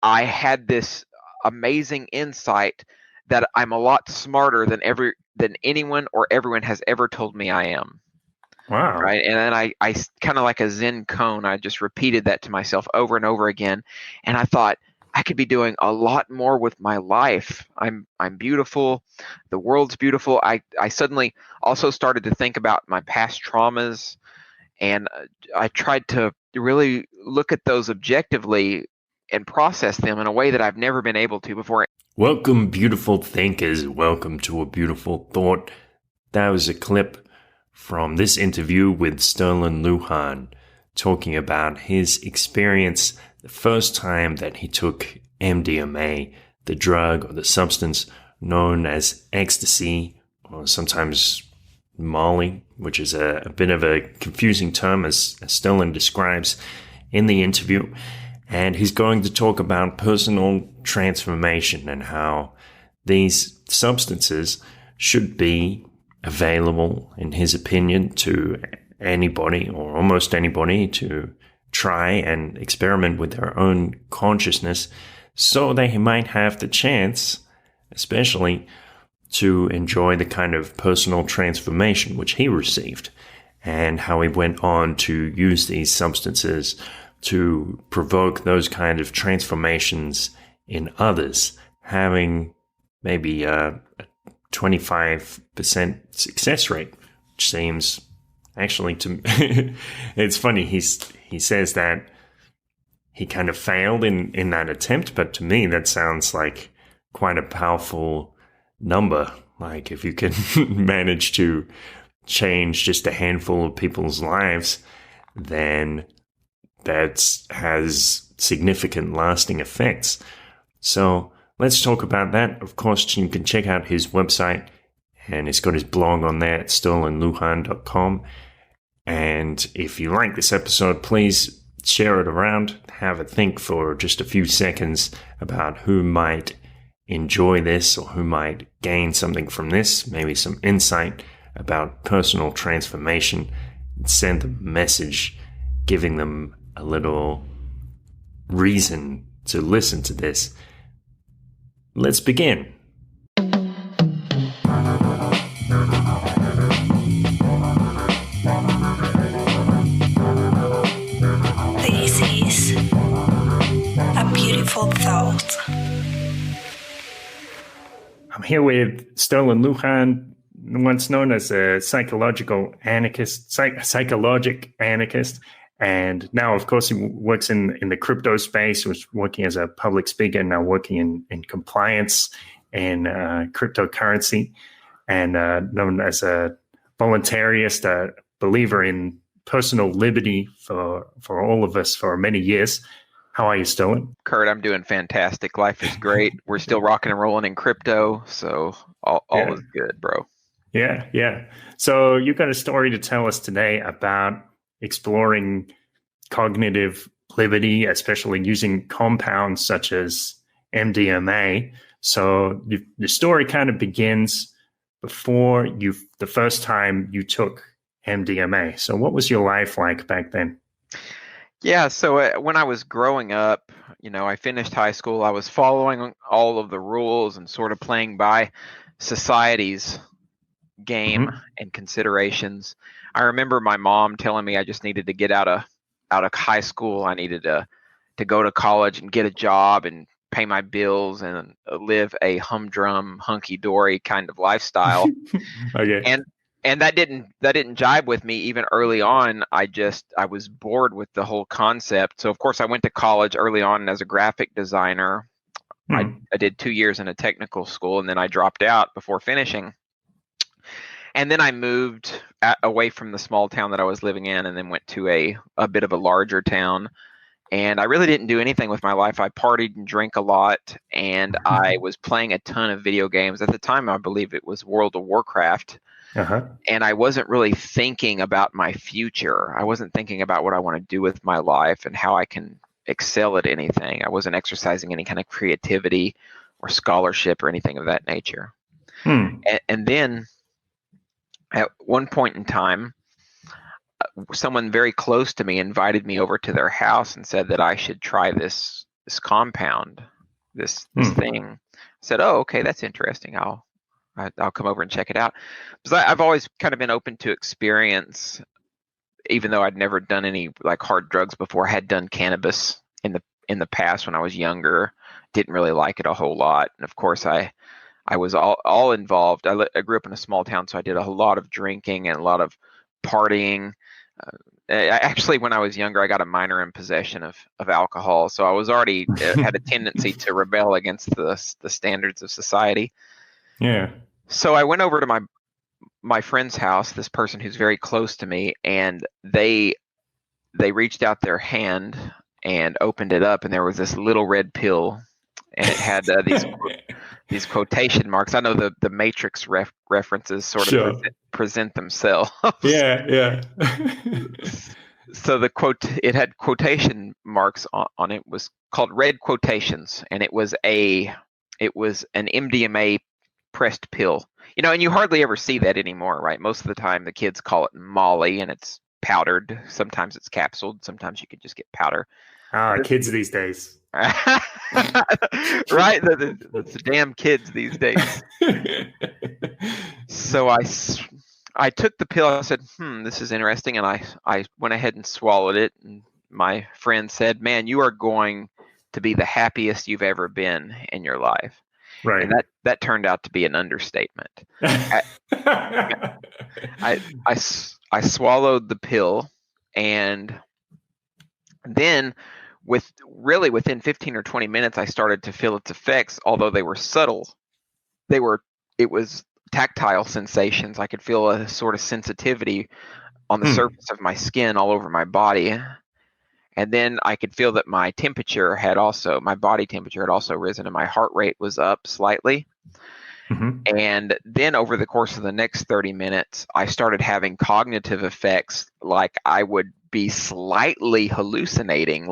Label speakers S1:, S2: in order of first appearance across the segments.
S1: I had this amazing insight that I'm a lot smarter than anyone or everyone has ever told me I am.
S2: Wow.
S1: Right. And then I kind of like a Zen cone, I just repeated that to myself over and over again. And I thought I could be doing a lot more with my life. I'm beautiful. The world's beautiful. I suddenly also started to think about my past traumas, and I tried to really look at those objectively and process them in a way that I've never been able to before.
S2: Welcome, beautiful thinkers. Welcome to a beautiful thought. That was a clip from this interview with Sterlin Lujan talking about his experience the first time that he took MDMA, the drug or the substance known as ecstasy, or sometimes Molly, which is a bit of a confusing term as Sterlin describes in the interview. And he's going to talk about personal transformation and how these substances should be available, in his opinion, to anybody or almost anybody to try and experiment with their own consciousness so they might have the chance, especially, to enjoy the kind of personal transformation which he received, and how he went on to use these substances to provoke those kind of transformations in others, having maybe a 25% success rate, which seems actually to it's funny. He says that he kind of failed in that attempt, but to me that sounds like quite a powerful number. Like if you can manage to change just a handful of people's lives, then that has significant lasting effects. So let's talk about that. Of course, you can check out his website, and he's got his blog on there at sterlinlujan.com. And if you like this episode, please share it around. Have a think for just a few seconds about who might enjoy this or who might gain something from this, maybe some insight about personal transformation. Send them a message giving them a little reason to listen to this. Let's begin.
S3: This is a beautiful thought.
S2: I'm here with Sterlin Lujan, once known as a psychological anarchist, psychologic anarchist. And now, of course, he works in the crypto space, was working as a public speaker, now working in compliance and cryptocurrency, and known as a voluntarist, a believer in personal liberty for all of us for many years. How are you, Sterlin?
S1: Kurt, I'm doing fantastic. Life is great. We're still rocking and rolling in crypto, so all is good, bro.
S2: Yeah. So you got a story to tell us today about exploring cognitive liberty, especially using compounds such as MDMA. So the story kind of begins before the first time you took MDMA. So what was your life like back then?
S1: Yeah, so when I was growing up, I finished high school. I was following all of the rules and sort of playing by society's game and considerations. I remember my mom telling me I just needed to get out of high school. I needed to go to college and get a job and pay my bills and live a humdrum, hunky-dory kind of lifestyle.
S2: Okay.
S1: And that didn't jibe with me even early on. I was bored with the whole concept. So of course I went to college early on as a graphic designer. I did 2 years in a technical school, and then I dropped out before finishing. And then I moved away from the small town that I was living in, and then went to a bit of a larger town. And I really didn't do anything with my life. I partied and drank a lot, and I was playing a ton of video games. At the time, I believe it was World of Warcraft. And I wasn't really thinking about my future. I wasn't thinking about what I want to do with my life and how I can excel at anything. I wasn't exercising any kind of creativity or scholarship or anything of that nature. And then at one point in time, someone very close to me invited me over to their house and said that I should try this compound, this thing. I said, oh, okay, that's interesting. I'll come over and check it out. Because I've always kind of been open to experience, even though I'd never done any like hard drugs before. I had done cannabis in the past when I was younger. Didn't really like it a whole lot, and of course I was all involved. I grew up in a small town, so I did a lot of drinking and a lot of partying. Actually, when I was younger, I got a minor in possession of alcohol, so I was already had a tendency to rebel against the standards of society.
S2: Yeah.
S1: So I went over to my friend's house, this person who's very close to me, and they reached out their hand and opened it up, and there was this little red pill, and it had these quotation marks. I know the Matrix references sort of present themselves.
S2: Yeah.
S1: So it had quotation marks on it. Was called red quotations, and it was an MDMA pressed pill. And you hardly ever see that anymore, right? Most of the time the kids call it Molly, and it's powdered. Sometimes it's capsuled. Sometimes you could just get powder.
S2: Kids these days.
S1: Right? The damn kids these days. So I took the pill. I said, this is interesting. And I went ahead and swallowed it. And my friend said, man, you are going to be the happiest you've ever been in your life.
S2: Right.
S1: And that turned out to be an understatement. I swallowed the pill, and then within 15 or 20 minutes, I started to feel its effects, although they were subtle. It was tactile sensations. I could feel a sort of sensitivity on the surface of my skin all over my body. And then I could feel that my body temperature had also risen, and my heart rate was up slightly. Mm-hmm. And then over the course of the next 30 minutes, I started having cognitive effects, like I would be slightly hallucinating,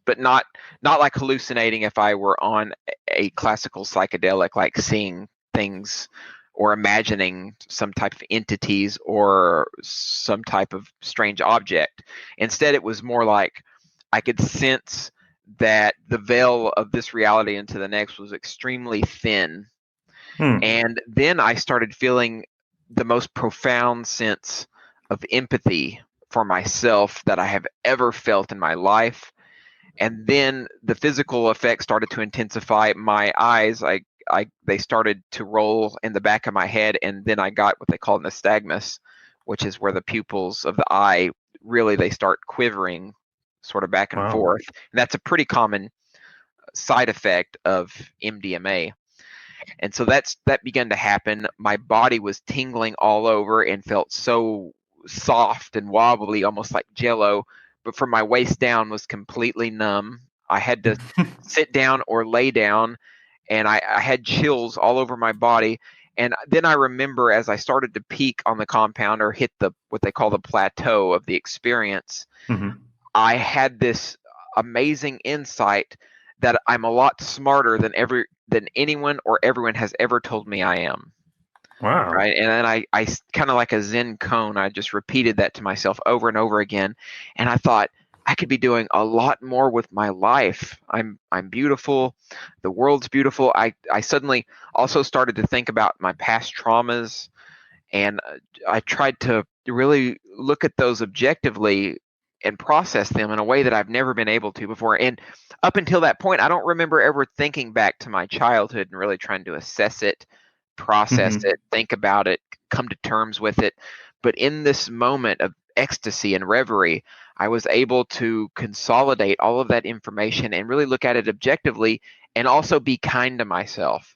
S1: but not like hallucinating if I were on a classical psychedelic, like seeing things or imagining some type of entities or some type of strange object. Instead, it was more like I could sense that the veil of this reality into the next was extremely thin. And then I started feeling the most profound sense of empathy for myself that I have ever felt in my life. And then the physical effects started to intensify. My eyes, they started to roll in the back of my head, and then I got what they call nystagmus, which is where the pupils of the eye they start quivering, sort of back and forth. And that's a pretty common side effect of MDMA. And so that began to happen. My body was tingling all over and felt so soft and wobbly, almost like jello, but from my waist down was completely numb. I had to sit down or lay down, and I had chills all over my body. And then I remember, as I started to peak on the compound or hit what they call the plateau of the experience, I had this amazing insight that I'm a lot smarter than anyone or everyone has ever told me I am.
S2: Wow.
S1: Right. And then I kind of like a Zen cone, I just repeated that to myself over and over again. And I thought, I could be doing a lot more with my life. I'm beautiful. The world's beautiful. I suddenly also started to think about my past traumas, and I tried to really look at those objectively and process them in a way that I've never been able to before. And up until that point, I don't remember ever thinking back to my childhood and really trying to assess it, process it, think about it, come to terms with it. But in this moment of ecstasy and reverie, I was able to consolidate all of that information and really look at it objectively, and also be kind to myself.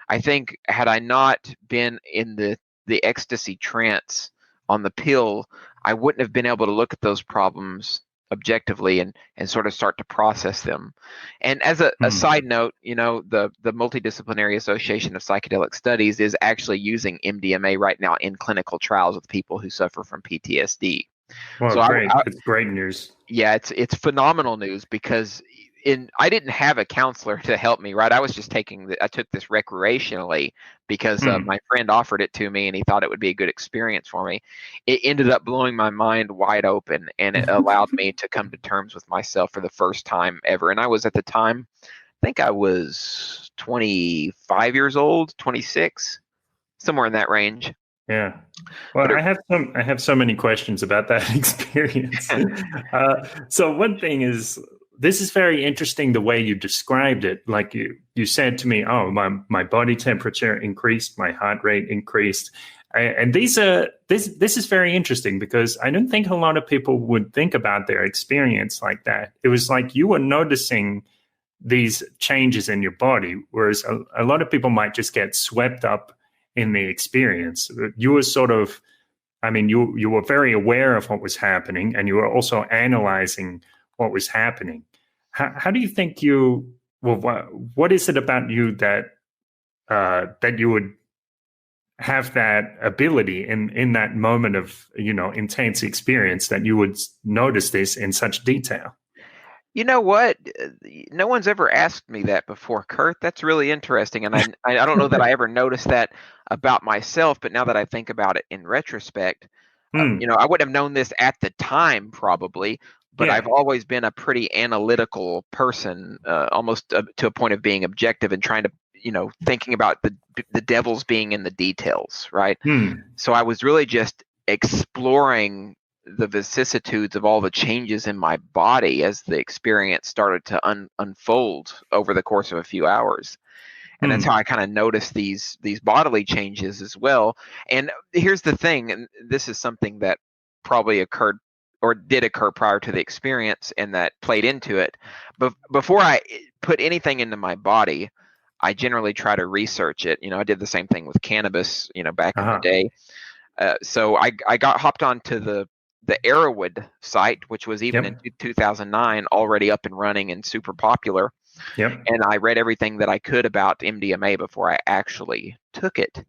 S1: I think had I not been in the ecstasy trance on the pill, I wouldn't have been able to look at those problems objectively and sort of start to process them. And as a side note, the Multidisciplinary Association of Psychedelic Studies is actually using MDMA right now in clinical trials with people who suffer from PTSD.
S2: Well, so great. It's great news.
S1: Yeah, it's phenomenal news, because I didn't have a counselor to help me, right? I was just I took this recreationally because my friend offered it to me and he thought it would be a good experience for me. It ended up blowing my mind wide open, and it allowed me to come to terms with myself for the first time ever. And I was, at the time, I think I was 25 years old, 26, somewhere in that range.
S2: Yeah. Well, I have so many questions about that experience. So one thing is, this is very interesting the way you described it. Like you said to me, oh, my body temperature increased, my heart rate increased. And this is very interesting because I don't think a lot of people would think about their experience like that. It was like you were noticing these changes in your body, whereas a lot of people might just get swept up in the experience. You were sort of, I mean, you were very aware of what was happening, and you were also analyzing what was happening. How do you think what is it about you that you would have that ability in that moment of, intense experience, that you would notice this in such detail?
S1: You know what? No one's ever asked me that before, Kurt. That's really interesting. And I don't know that I ever noticed that about myself, but now that I think about it in retrospect, I wouldn't have known this at the time probably, but I've always been a pretty analytical person, almost to a point of being objective and trying to, thinking about the devil's being in the details, right? So I was really just exploring the vicissitudes of all the changes in my body as the experience started to unfold over the course of a few hours. And that's how I kind of noticed these bodily changes as well. And here's the thing, and this is something that probably occurred or did occur prior to the experience and that played into it. But before I put anything into my body, I generally try to research it. I did the same thing with cannabis, back in the day. So I hopped onto the Arrowwood site, which was even in 2009 already up and running and super popular. And I read everything that I could about MDMA before I actually took it.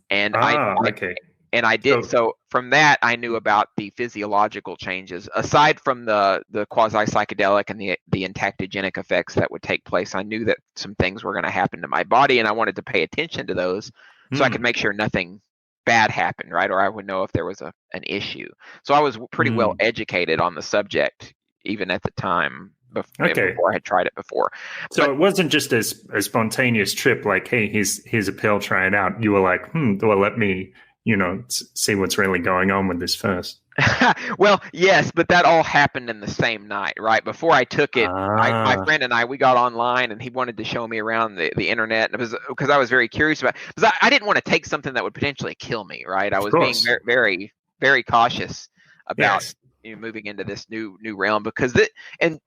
S1: And I did. So from that, I knew about the physiological changes. Aside from the quasi-psychedelic and the entactogenic effects that would take place, I knew that some things were going to happen to my body, and I wanted to pay attention to those so I could make sure nothing bad happened, right? Or I would know if there was an issue. So I was pretty well educated on the subject, even at the time before I had tried it before.
S2: So it wasn't just a spontaneous trip like, hey, here's a pill, try it out. You were like, well, let me, see what's really going on with this first.
S1: Well, yes, but that all happened in the same night, right? Before I took it, my friend and we got online, and he wanted to show me around the internet, and it was because I was very curious about it, because I didn't want to take something that would potentially kill me, right? I was being very, very, very cautious about moving into this new realm, because and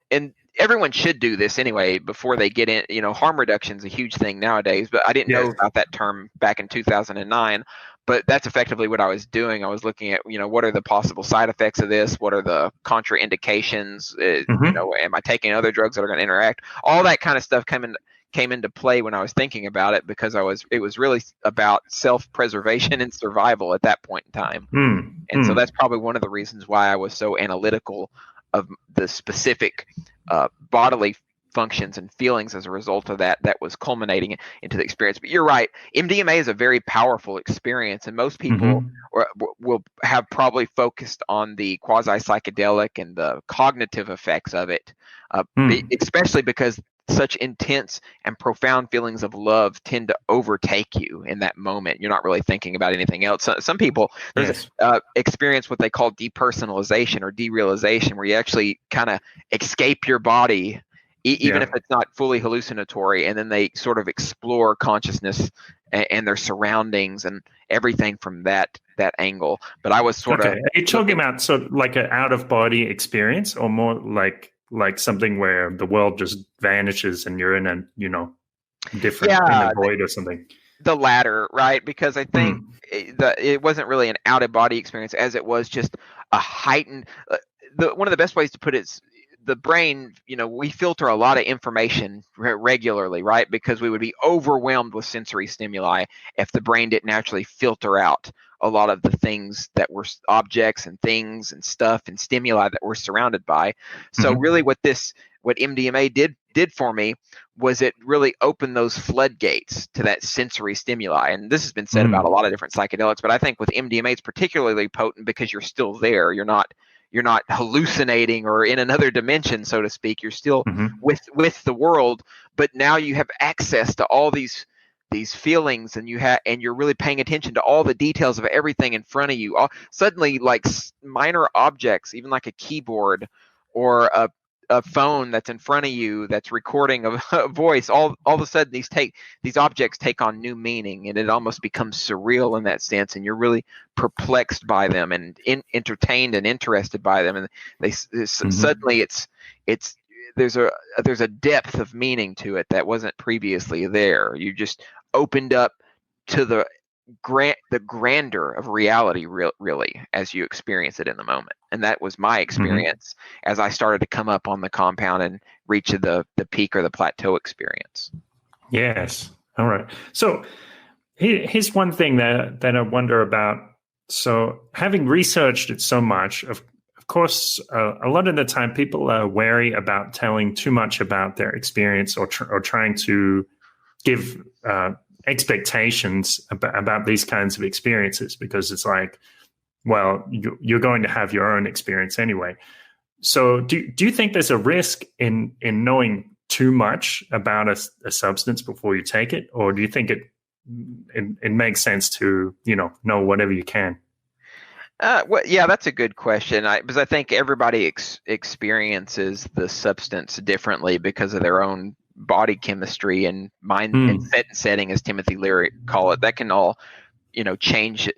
S1: everyone should do this anyway before they get in. Harm reduction is a huge thing nowadays, but I didn't know about that term back in 2009. But that's effectively what I was doing. I was looking at, what are the possible side effects of this? What are the contraindications? Am I taking other drugs that are going to interact? All that kind of stuff came into play when I was thinking about it, because it was really about self-preservation and survival at that point in time. And so that's probably one of the reasons why I was so analytical of the specific bodily functions and feelings as a result of that was culminating into the experience. But you're right, MDMA is a very powerful experience, and most people will have probably focused on the quasi-psychedelic and the cognitive effects of it, especially because such intense and profound feelings of love tend to overtake you in that moment. You're not really thinking about anything else. Some people experience what they call depersonalization or derealization, where you actually kind of escape your body, even if it's not fully hallucinatory, and then they sort of explore consciousness and their surroundings and everything from that angle. But I was sort of... Are
S2: you talking about sort of like an out-of-body experience, or more like something where the world just vanishes and you're in a, different in a void or something?
S1: The latter, right? Because I think it wasn't really an out-of-body experience as it was just a heightened... one of the best ways to put it is, the brain, we filter a lot of information regularly, right? Because we would be overwhelmed with sensory stimuli if the brain didn't actually filter out a lot of the things that were objects and things and stuff and stimuli that we're surrounded by. So really what this what MDMA did for me was it really opened those floodgates to that sensory stimuli. And this has been said about a lot of different psychedelics, but I think with MDMA it's particularly potent because you're still there. You're not hallucinating or in another dimension, so to speak. You're still with the world, but now you have access to all these feelings, and you're really paying attention to all the details of everything in front of you. Suddenly, like minor objects, even like a keyboard or a phone that's in front of you that's recording a voice, all of a sudden these objects take on new meaning, and it almost becomes surreal in that sense, and you're really perplexed by them and entertained and interested by them, and suddenly there's a depth of meaning to it that wasn't previously there. You just opened up to the grandeur of reality, really, as you experience it in the moment. And that was my experience as I started to come up on the compound and reach the peak or the plateau experience.
S2: Yes. All right. So here's one thing that I wonder about. So having researched it so much, of course, a lot of the time people are wary about telling too much about their experience or trying to give expectations about these kinds of experiences, because it's like, well, you're going to have your own experience anyway. So do you think there's a risk in knowing too much about a substance before you take it, or do you think it makes sense to know whatever you can?
S1: Well, yeah, that's a good question. Because I think everybody experiences the substance differently because of their own body chemistry and mind and setting, as Timothy Leary call it. That can all, change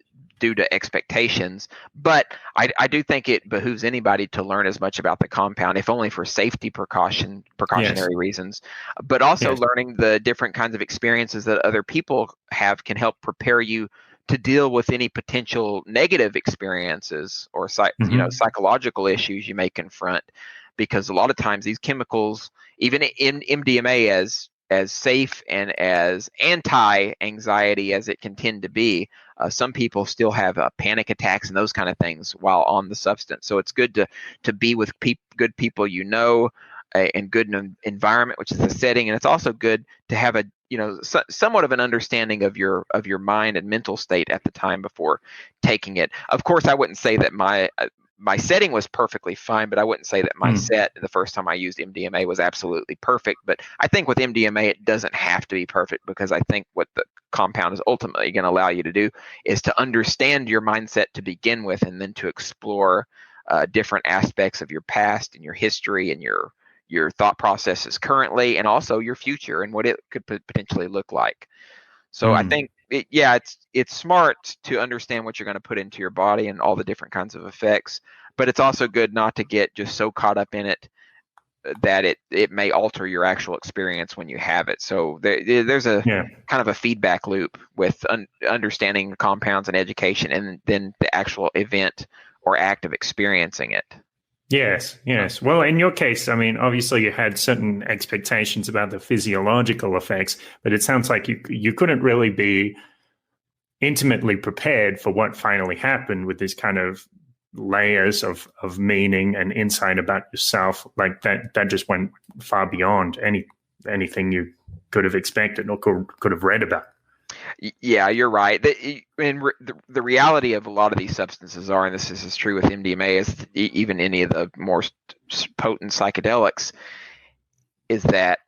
S1: due to expectations. But I do think it behooves anybody to learn as much about the compound, if only for safety precautionary reasons, but also learning the different kinds of experiences that other people have can help prepare you to deal with any potential negative experiences or psychological issues you may confront. Because a lot of times these chemicals, even in MDMA, as safe and as anti-anxiety as it can tend to be, some people still have panic attacks and those kind of things while on the substance. So it's good to be with good people, and good environment, which is the setting, and it's also good to have a somewhat of an understanding of your mind and mental state at the time before taking it. Of course, I wouldn't say that my setting was perfectly fine, but I wouldn't say that my set the first time I used MDMA was absolutely perfect. But I think with MDMA, it doesn't have to be perfect, because I think what the compound is ultimately going to allow you to do is to understand your mindset to begin with, and then to explore different aspects of your past and your history and your thought processes currently, and also your future and what it could potentially look like. So I think it's smart to understand what you're going to put into your body and all the different kinds of effects, but it's also good not to get just so caught up in it that it may alter your actual experience when you have it. So there's a kind of a feedback loop with understanding compounds and education, and then the actual event or act of experiencing it.
S2: Yes. Well, in your case, I mean, obviously you had certain expectations about the physiological effects, but it sounds like you couldn't really be intimately prepared for what finally happened with this kind of layers of meaning and insight about yourself. Like that just went far beyond anything you could have expected or could have read about.
S1: Yeah, you're right. The reality of a lot of these substances are, and this is true with MDMA, is even any of the more potent psychedelics, is that,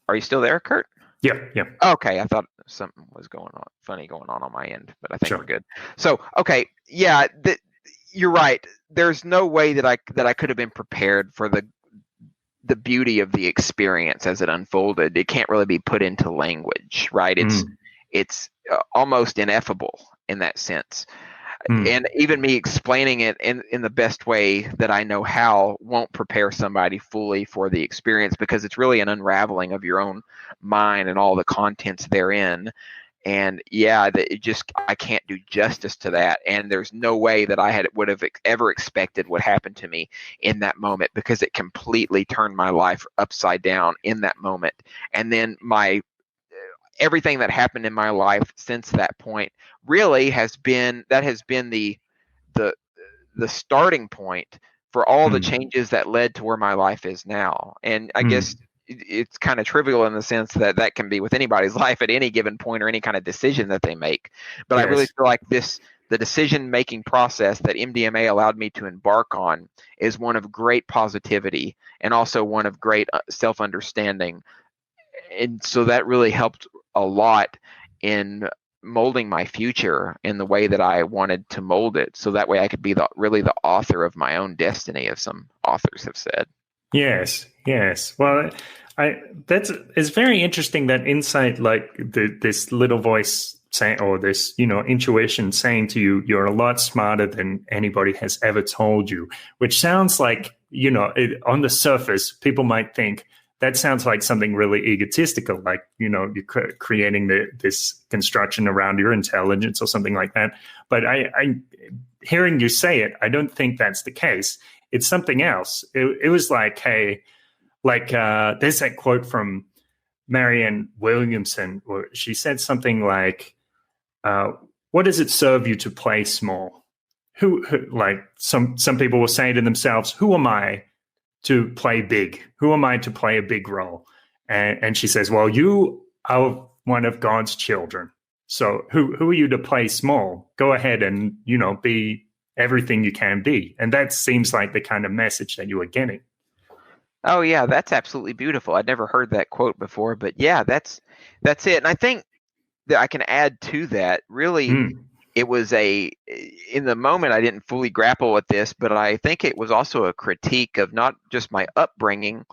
S1: are you still there, Kurt?
S2: Yeah.
S1: Okay, I thought something was funny going on my end, but I think we're good. So, okay, yeah, you're right. There's no way that I could have been prepared for the beauty of the experience as it unfolded. It can't really be put into language, right? It's almost ineffable in that sense. And even me explaining it in the best way that I know how won't prepare somebody fully for the experience, because it's really an unraveling of your own mind and all the contents therein. And I can't do justice to that. And there's no way that I would have ever expected what happened to me in that moment, because it completely turned my life upside down in that moment. And then everything that happened in my life since that point really has been the starting point for all the changes that led to where my life is now. And I guess it's kind of trivial in the sense that that can be with anybody's life at any given point or any kind of decision that they make. But
S2: Yes.
S1: I really feel like the decision-making process that MDMA allowed me to embark on is one of great positivity and also one of great self-understanding. And so that really helped a lot in molding my future in the way that I wanted to mold it. So that way I could be really the author of my own destiny, as some authors have said.
S2: Yes, yes. Well, it's very interesting, that insight, like this little voice saying, or this, intuition saying to you, you're a lot smarter than anybody has ever told you, which sounds like, on the surface, people might think that sounds like something really egotistical, like, you're creating this construction around your intelligence or something like that. But I hearing you say it, I don't think that's the case. It's something else. It was like, hey, there's that quote from Marianne Williamson where she said something like, what does it serve you to play small? Who like some people will say to themselves, who am I to play big? Who am I to play a big role? And she says, well, you are one of God's children. So who are you to play small? Go ahead and, be everything you can be. And that seems like the kind of message that you were getting.
S1: Oh yeah, that's absolutely beautiful. I'd never heard that quote before, but yeah, that's it. And I think that I can add to that, really, it was in the moment I didn't fully grapple with this, but I think it was also a critique of not just my upbringing,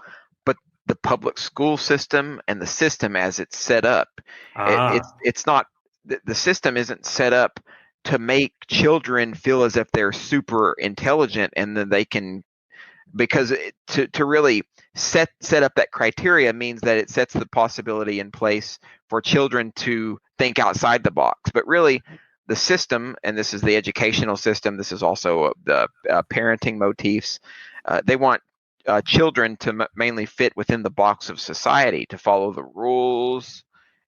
S1: but the public school system and the system as it's set up. It's not, the system isn't set up to make children feel as if they're super intelligent and then they can, because to really set up that criteria means that it sets the possibility in place for children to think outside the box. But really, the system, and this is the educational system, this is also the parenting motifs, they want children to mainly fit within the box of society, to follow the rules,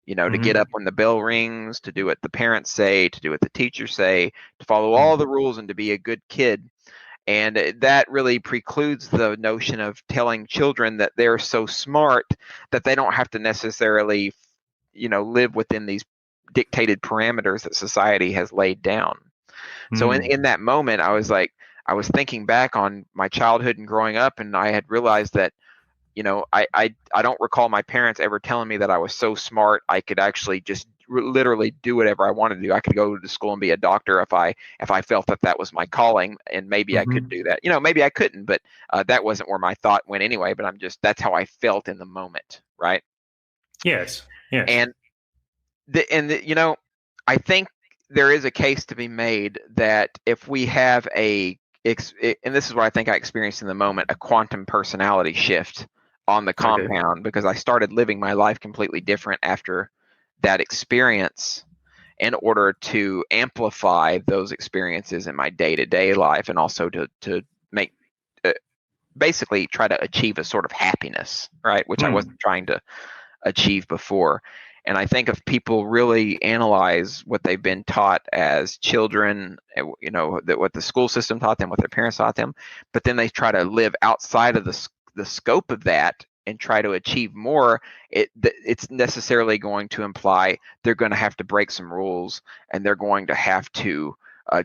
S1: to get up when the bell rings, to do what the parents say, to do what the teachers say, to follow all the rules and to be a good kid. And that really precludes the notion of telling children that they're so smart that they don't have to necessarily, live within these dictated parameters that society has laid down. So in that moment, I was thinking back on my childhood and growing up, and I had realized that, I don't recall my parents ever telling me that I was so smart I could actually just literally do whatever I wanted to do. I could go to school and be a doctor if I felt that was my calling, and maybe I could do that. Maybe I couldn't, but that wasn't where my thought went anyway. But that's how I felt in the moment, right?
S2: Yes.
S1: And I think there is a case to be made that if we have and this is what I think I experienced in the moment, a quantum personality shift on the compound, because I started living my life completely different after that experience in order to amplify those experiences in my day-to-day life, and also to make basically try to achieve a sort of happiness, right, which I wasn't trying to achieve before. And I think if people really analyze what they've been taught as children, what the school system taught them, what their parents taught them, but then they try to live outside of the scope of that and try to achieve more, it's necessarily going to imply they're going to have to break some rules, and they're going to have to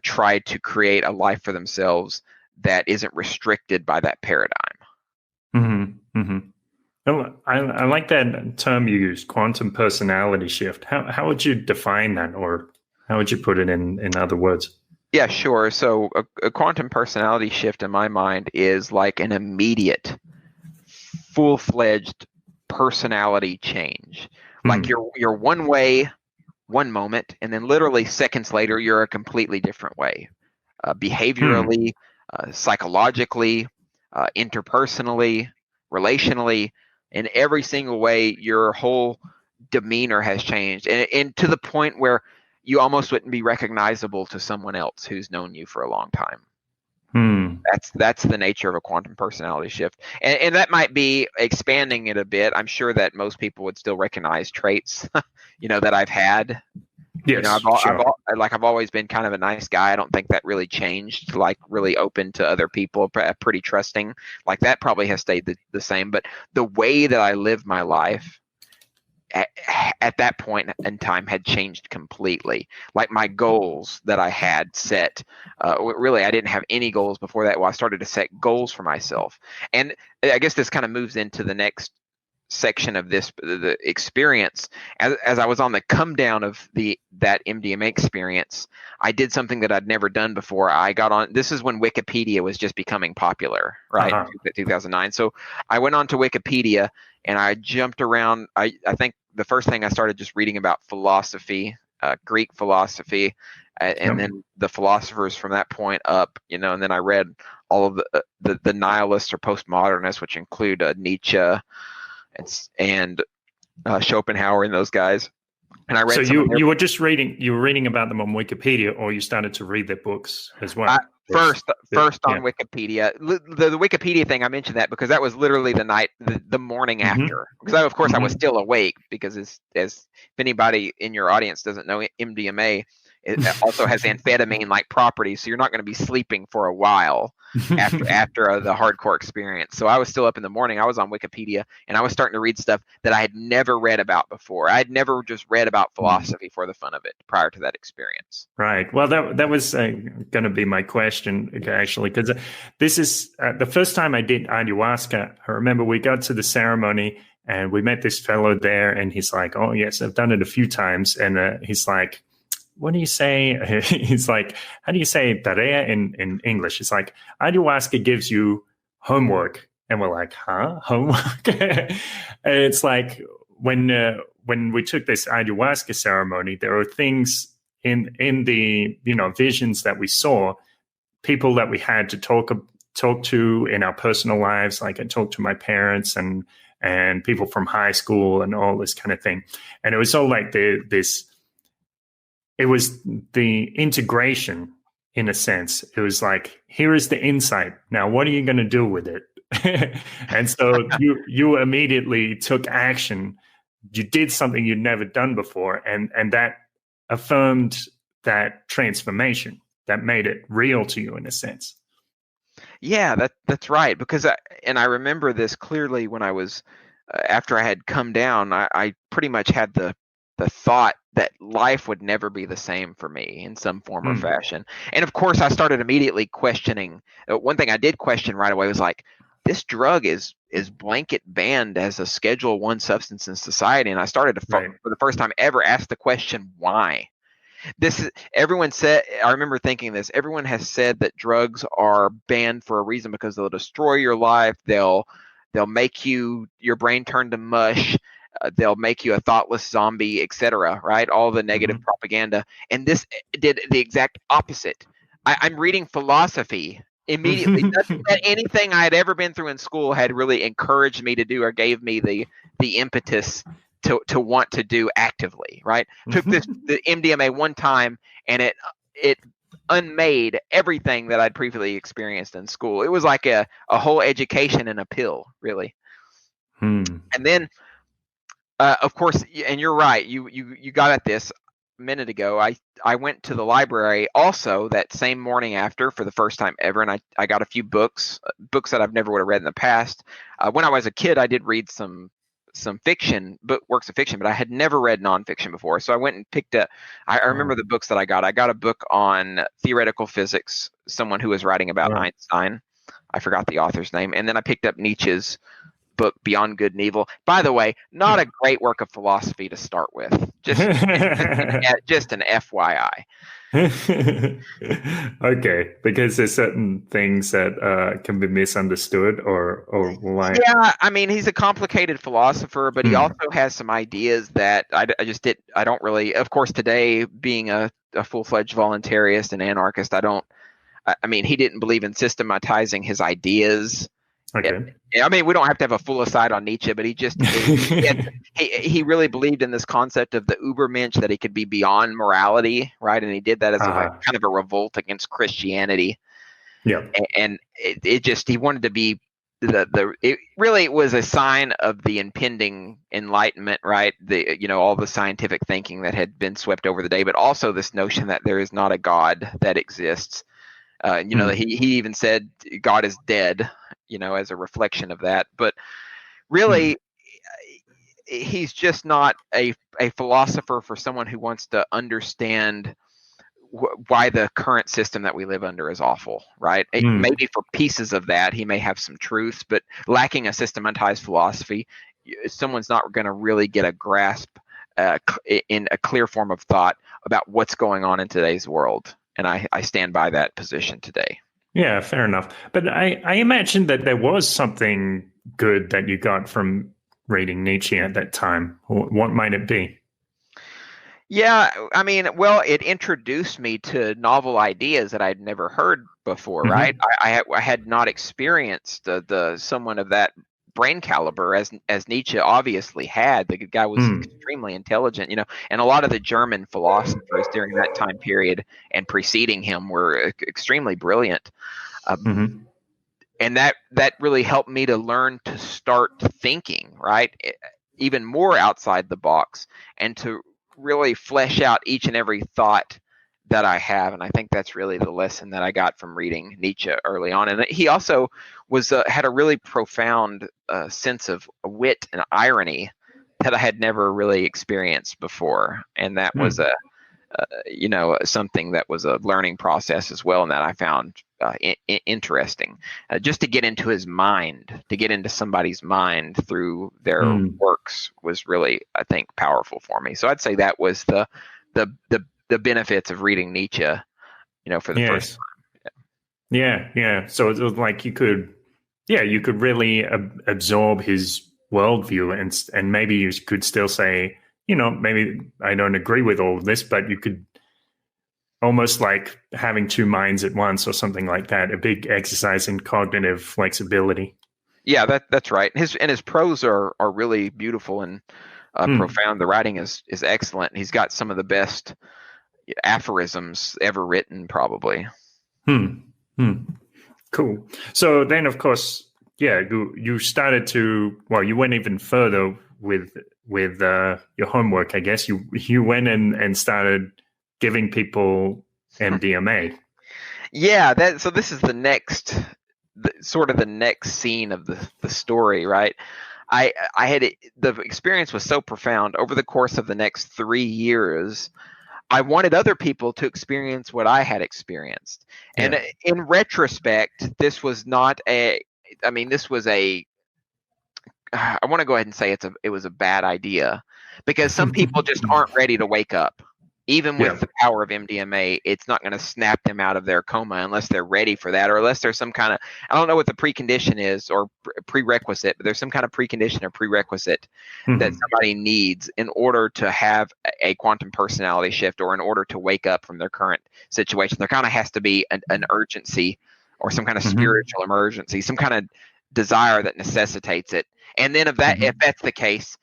S1: try to create a life for themselves that isn't restricted by that paradigm.
S2: I like that term you used, quantum personality shift. How would you define that, or how would you put it in other words?
S1: Yeah, sure. So a quantum personality shift in my mind is like an immediate, full-fledged personality change. Like you're one way, one moment, and then literally seconds later, you're a completely different way. Behaviorally, psychologically, interpersonally, relationally, in every single way, your whole demeanor has changed, and to the point where you almost wouldn't be recognizable to someone else who's known you for a long time. That's the nature of a quantum personality shift, and that might be expanding it a bit. I'm sure that most people would still recognize traits, that I've had You know,
S2: Yes, sure.
S1: I've always been kind of a nice guy. I don't think that really changed. Like really open to other people, pretty trusting. Like that probably has stayed the same. But the way that I live my life at that point in time had changed completely. Like my goals that I had set, really, I didn't have any goals before that. Well, I started to set goals for myself, and I guess this kind of moves into the next section of the experience. As I was on the come down of that MDMA experience, I did something that I'd never done before. I got on. This is when Wikipedia was just becoming popular, right? 2009. So I went on to Wikipedia and I jumped around. I think the first thing I started just reading about philosophy, Greek philosophy, and then the philosophers from that point up, you know. And then I read all of the nihilists or postmodernists, which include Nietzsche and Schopenhauer and those guys. And I read.
S2: So you were just reading. You were reading about them on Wikipedia, or you started to read their books as well.
S1: First on Wikipedia. The Wikipedia thing, I mentioned that because that was literally the morning after. Because of course I was still awake, because as if anybody in your audience doesn't know, MDMA, it also has amphetamine-like properties, so you're not going to be sleeping for a while after the hardcore experience. So I was still up in the morning. I was on Wikipedia, and I was starting to read stuff that I had never read about before. I had never just read about philosophy for the fun of it prior to that experience.
S2: Right. Well, that was going to be my question, actually, because this is the first time I did ayahuasca. I remember we got to the ceremony, and we met this fellow there, and he's like, "Oh, yes, I've done it a few times." And he's like, "What do you say?" He's like, "How do you say tarea in English?" He's like, "Ayahuasca gives you homework." And we're like, "Huh? Homework?" And it's like, when we took this ayahuasca ceremony, there were things in the, you know, visions that we saw, people that we had to talk to in our personal lives. Like I talked to my parents and people from high school and all this kind of thing. And it was all like it was the integration, in a sense. It was like, here is the insight. Now, what are you going to do with it? And so you immediately took action. You did something you'd never done before. And that affirmed that transformation, that made it real to you, in a sense.
S1: Yeah, that's right. Because I remember this clearly when I was, after I had come down, I pretty much had the thought that life would never be the same for me in some form or fashion. And of course, I started immediately questioning. One thing I did question right away was like, this drug is blanket banned as a Schedule I substance in society. And I started to, for the first time ever, ask the question, why? Everyone said, I remember thinking this, everyone has said that drugs are banned for a reason, because they'll destroy your life. They'll make your brain turn to mush. They'll make you a thoughtless zombie, etc. Right? All the negative propaganda. And this did the exact opposite. I'm reading philosophy immediately. Nothing that anything I had ever been through in school had really encouraged me to do or gave me the impetus to want to do actively. Right? Took the MDMA one time, and it unmade everything that I'd previously experienced in school. It was like a whole education in a pill, really. And then, of course, and you're right. You got at this a minute ago. I went to the library also that same morning after for the first time ever, and I got a few books that I've never would have read in the past. When I was a kid, I did read some fiction, works of fiction, but I had never read nonfiction before. So I went and picked up. I remember the books that I got. I got a book on theoretical physics, someone who was writing about Einstein. I forgot the author's name, and then I picked up Nietzsche's book Beyond Good and Evil. By the way, not a great work of philosophy to start with. Just an FYI.
S2: Okay, because there's certain things that can be misunderstood or why.
S1: Yeah, I mean, he's a complicated philosopher, but he also has some ideas that I don't really. Of course, today, being a full-fledged voluntarist and anarchist, I mean, he didn't believe in systematizing his ideas.
S2: Okay.
S1: I mean, we don't have to have a full aside on Nietzsche, but he really believed in this concept of the Übermensch, that he could be beyond morality, right? And he did that as kind of a revolt against Christianity.
S2: Yeah.
S1: And he wanted to be it really was a sign of the impending enlightenment, right? All the scientific thinking that had been swept over the day, but also this notion that there is not a God that exists. He even said God is dead, as a reflection of that. But really, he's just not a philosopher for someone who wants to understand why the current system that we live under is awful, right? Maybe for pieces of that, he may have some truths, but lacking a systematized philosophy, someone's not going to really get a grasp in a clear form of thought about what's going on in today's world. And I stand by that position today.
S2: Yeah, fair enough. But I imagine that there was something good that you got from reading Nietzsche at that time. What might it be?
S1: Yeah, I mean, well, it introduced me to novel ideas that I'd never heard before, right? I had not experienced the someone of that brain caliber as Nietzsche obviously had. The guy was extremely intelligent, and a lot of the German philosophers during that time period and preceding him were extremely brilliant. And that really helped me to learn to start thinking, right? Even more outside the box, and to really flesh out each and every thought that I have. And I think that's really the lesson that I got from reading Nietzsche early on. And he also had a really profound sense of wit and irony that I had never really experienced before. And that was something that was a learning process as well, and that I found interesting. Just to get into his mind, to get into somebody's mind through their works was really, I think, powerful for me. So I'd say that was the benefits of reading Nietzsche, for the first time.
S2: Yeah. So it was like you could really absorb his worldview, and maybe you could still say, maybe I don't agree with all of this, but you could almost like having two minds at once or something like that, a big exercise in cognitive flexibility.
S1: Yeah, that's right. His prose are really beautiful and profound. The writing is excellent. He's got some of the best aphorisms ever written, probably.
S2: Cool. So then, of course, you started to, you went even further with your homework, I guess. You went and started giving people MDMA.
S1: Yeah, so this is the next scene of the story, right? I had the experience was so profound over the course of the next 3 years. I wanted other people to experience what I had experienced. And in retrospect, this was I want to go ahead and say it was a bad idea, because some people just aren't ready to wake up. Even with the power of MDMA, it's not going to snap them out of their coma unless they're ready for that, or unless there's some kind of, I don't know what the precondition is or prerequisite, but there's some kind of precondition or prerequisite that somebody needs in order to have a quantum personality shift, or in order to wake up from their current situation. There kind of has to be an urgency, or some kind of spiritual emergency, some kind of desire that necessitates it. And then if that's the case,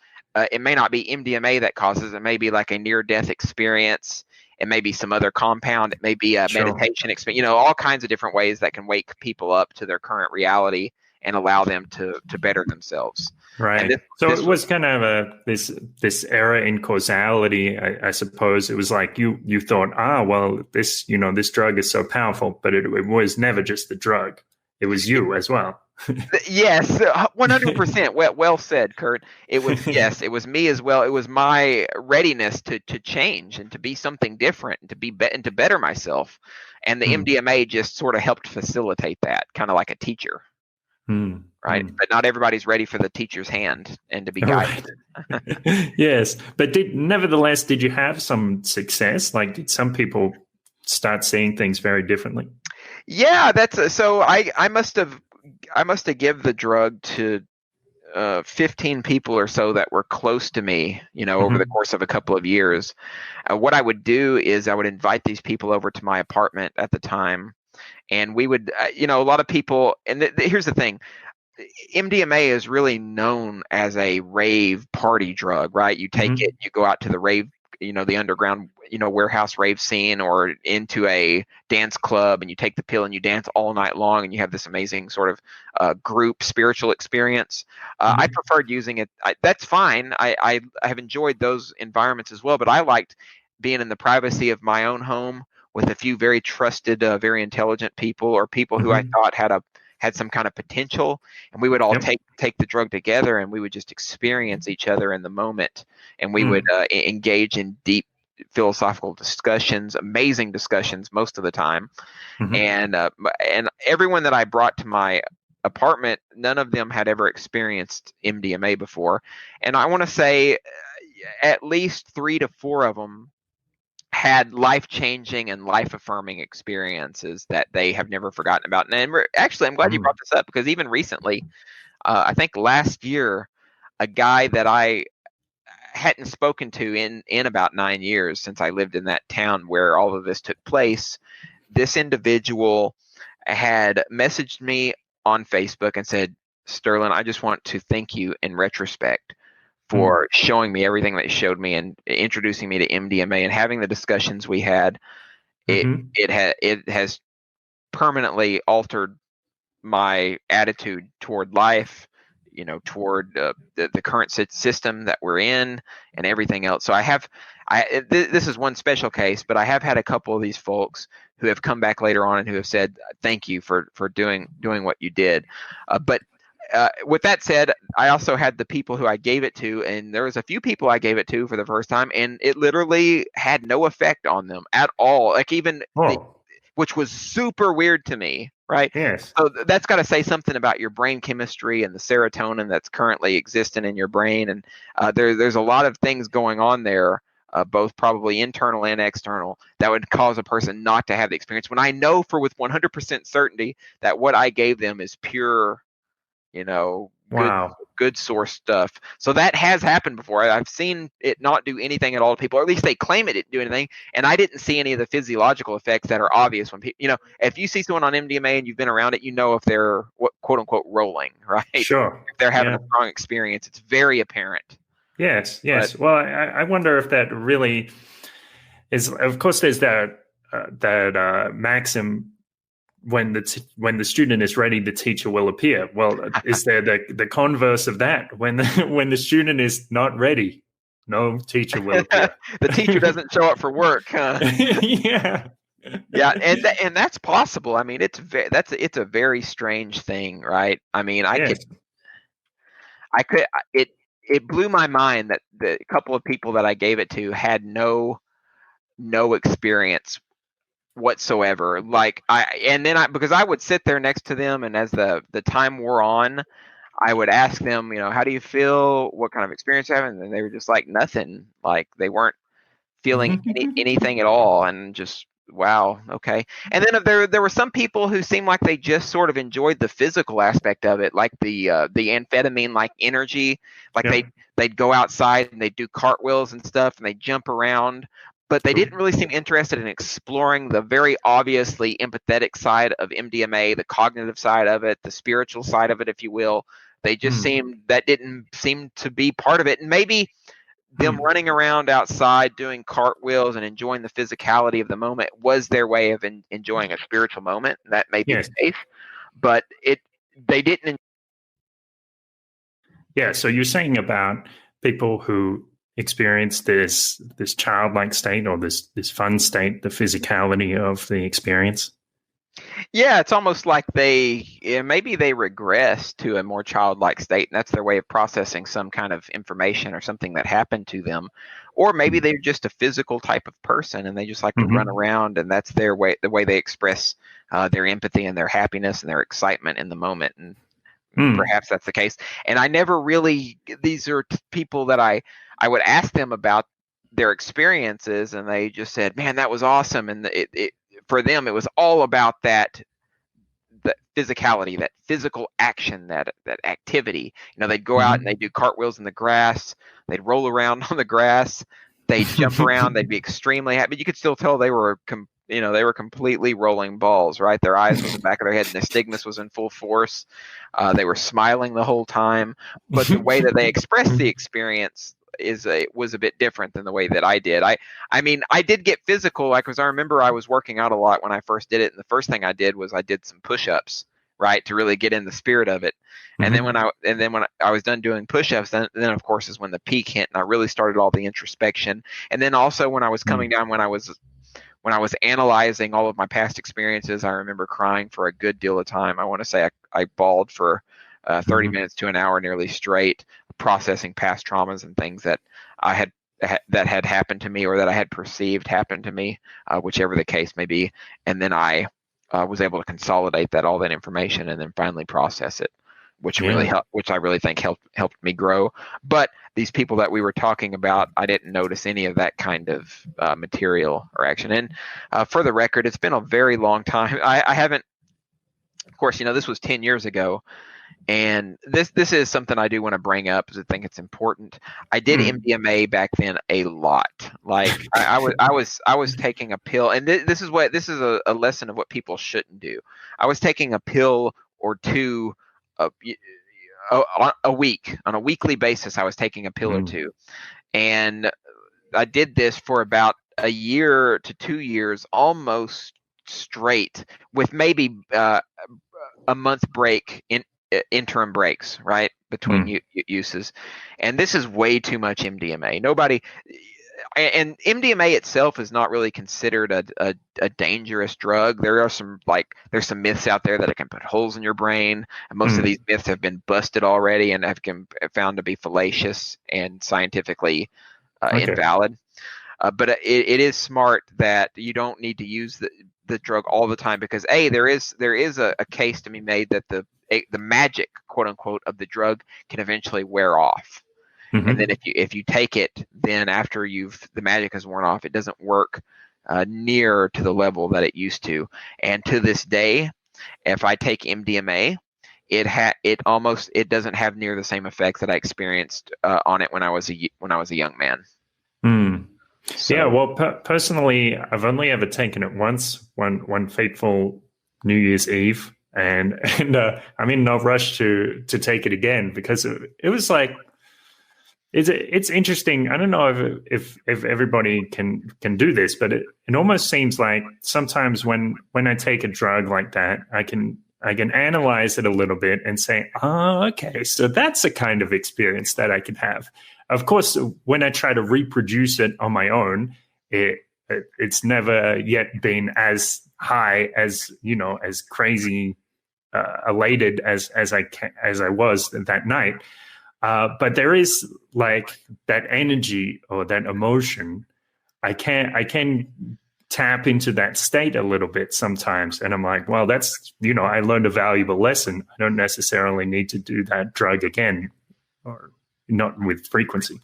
S1: it may not be MDMA that causes it. It may be like a near-death experience. It may be some other compound. It may be a meditation experience. All kinds of different ways that can wake people up to their current reality and allow them to better themselves.
S2: Right. It was kind of this error in causality, I suppose. It was like you thought, this this drug is so powerful, but it was never just the drug. It was you as well.
S1: Yes, 100%. Well said, Kurt. It was me as well. It was my readiness to change and to be something different, and to better myself. And the MDMA just sort of helped facilitate that, kind of like a teacher. Right. But not everybody's ready for the teacher's hand and to be guided.
S2: Right. Yes. But nevertheless, did you have some success? Like, did some people start seeing things very differently?
S1: Yeah, so I must have given the drug to 15 people or so that were close to me, over the course of a couple of years. What I would do is I would invite these people over to my apartment at the time, and we would, a lot of people, and here's the thing. MDMA is really known as a rave party drug, right? You take it, you go out to the rave the underground, warehouse rave scene, or into a dance club, and you take the pill and you dance all night long, and you have this amazing sort of group spiritual experience. I preferred using it. That's fine. I have enjoyed those environments as well, but I liked being in the privacy of my own home with a few very trusted, very intelligent people, or people who I thought had some kind of potential, and we would all take the drug together, and we would just experience each other in the moment, and we would engage in deep philosophical discussions, amazing discussions most of the time. And everyone that I brought to my apartment, none of them had ever experienced MDMA before, and I want to say at least 3 to 4 of them had life-changing and life-affirming experiences that they have never forgotten about. And actually, I'm glad you brought this up, because even recently, I think last year, a guy that I hadn't spoken to in about 9 years, since I lived in that town where all of this took place, this individual had messaged me on Facebook and said, "Sterlin, I just want to thank you in retrospect for showing me everything that you showed me and introducing me to MDMA and having the discussions we had. It has permanently altered my attitude toward life, toward the current system that we're in and everything else." So this is one special case, but I have had a couple of these folks who have come back later on and who have said, "Thank you for doing what you did." But with that said, I also had the people who I gave it to, and there was a few people I gave it to for the first time, and it literally had no effect on them at all. Like which was super weird to me, right?
S2: Yes.
S1: So that's got to say something about your brain chemistry and the serotonin that's currently existing in your brain, and there's a lot of things going on there, both probably internal and external, that would cause a person not to have the experience. When I know with 100% certainty that what I gave them is pure, good source stuff. So that has happened before. I've seen it not do anything at all to people, or at least they claim it didn't do anything, and I didn't see any of the physiological effects that are obvious when people, if you see someone on MDMA and you've been around it, if they're quote unquote rolling, right?
S2: Sure.
S1: If they're having a strong experience, it's very apparent.
S2: Yes. Well, I wonder if that really is. Of course, there's that maxim, when the student is ready, the teacher will appear. Well, is there the converse of that? When the student is not ready, no teacher will appear.
S1: The teacher doesn't show up for work.
S2: Yeah,
S1: and that's possible. I mean, it's a very strange thing, right? I mean, it blew my mind that the couple of people that I gave it to had no experience whatsoever. Because I would sit there next to them, and as the time wore on, I would ask them, how do you feel? What kind of experience you having? And they were just like, nothing. Like they weren't feeling anything at all, and just wow, okay. And then there were some people who seemed like they just sort of enjoyed the physical aspect of it, like the amphetamine like energy, like they'd go outside and they'd do cartwheels and stuff, and they'd jump around. But they didn't really seem interested in exploring the very obviously empathetic side of MDMA, the cognitive side of it, the spiritual side of it, if you will. They just didn't seem to be part of it. And maybe them running around outside doing cartwheels and enjoying the physicality of the moment was their way of enjoying a spiritual moment. That may be the case, but they didn't.
S2: Yeah. So you're saying about people who experience this childlike state, or this fun state, the physicality of the experience.
S1: Yeah, it's almost like maybe they regress to a more childlike state, and that's their way of processing some kind of information or something that happened to them. Or maybe they're just a physical type of person, and they just like to run around, and that's the way they express their empathy and their happiness and their excitement in the moment. And perhaps that's the case. And I never really, these are people that I would ask them about their experiences, and they just said, "Man, that was awesome." And for them, it was all about that, the physicality, that physical action, that activity. They'd go out and they'd do cartwheels in the grass. They'd roll around on the grass. They'd jump around. They'd be extremely happy. But you could still tell they were, they were completely rolling balls, right? Their eyes was in the back of their head, and nystagmus was in full force. They were smiling the whole time. But the way that they expressed the experience, was a bit different than the way that I did. I mean, I did get physical, like, because I remember I was working out a lot when I first did it, and the first thing I did was I did some push-ups, right, to really get in the spirit of it. And then when I was done doing push-ups, then of course is when the peak hit, and I really started all the introspection. And then also when I was coming down, when I was analyzing all of my past experiences, I remember crying for a good deal of time. I want to say I bawled for 30 minutes to an hour nearly straight, processing past traumas and things that that had happened to me, or that I had perceived happened to me, whichever the case may be. And then I was able to consolidate all that information and then finally process it, which really helped, which I really think helped me grow. But these people that we were talking about, I didn't notice any of that kind of material or action. And for the record, it's been a very long time. I haven't, of course, this was 10 years ago. And this is something I do want to bring up, because I think it's important. I did MDMA back then a lot. Like I was taking a pill, and this is a lesson of what people shouldn't do. I was taking a pill or two a week, on a weekly basis. I was taking a pill or two, and I did this for about a year to 2 years, almost straight, with maybe a month break in interim breaks, right, between uses. And this is way too much MDMA. And MDMA itself is not really considered a dangerous drug. There's some myths out there that it can put holes in your brain, and most of these myths have been busted already and have been found to be fallacious and scientifically invalid. But it is smart that you don't need to use the drug all the time, because there is a case to be made that the magic, quote unquote, of the drug can eventually wear off. And then if you take it, then after the magic has worn off, it doesn't work near to the level that it used to. And to this day, if I take MDMA, it doesn't have near the same effects that I experienced on it when I was a young man. So.
S2: Yeah, well, personally, I've only ever taken it once, one fateful New Year's Eve, and I'm in no rush to take it again, because it was like, it's interesting. I don't know if everybody can do this, but it almost seems like sometimes when I take a drug like that, I can analyze it a little bit and say, okay, so that's a kind of experience that I can have. Of course, when I try to reproduce it on my own, it's never yet been as high as, as crazy elated as I was that night. But there is like that energy or that emotion. I can tap into that state a little bit sometimes, and I'm like, well, that's, I learned a valuable lesson. I don't necessarily need to do that drug again, or not with frequency.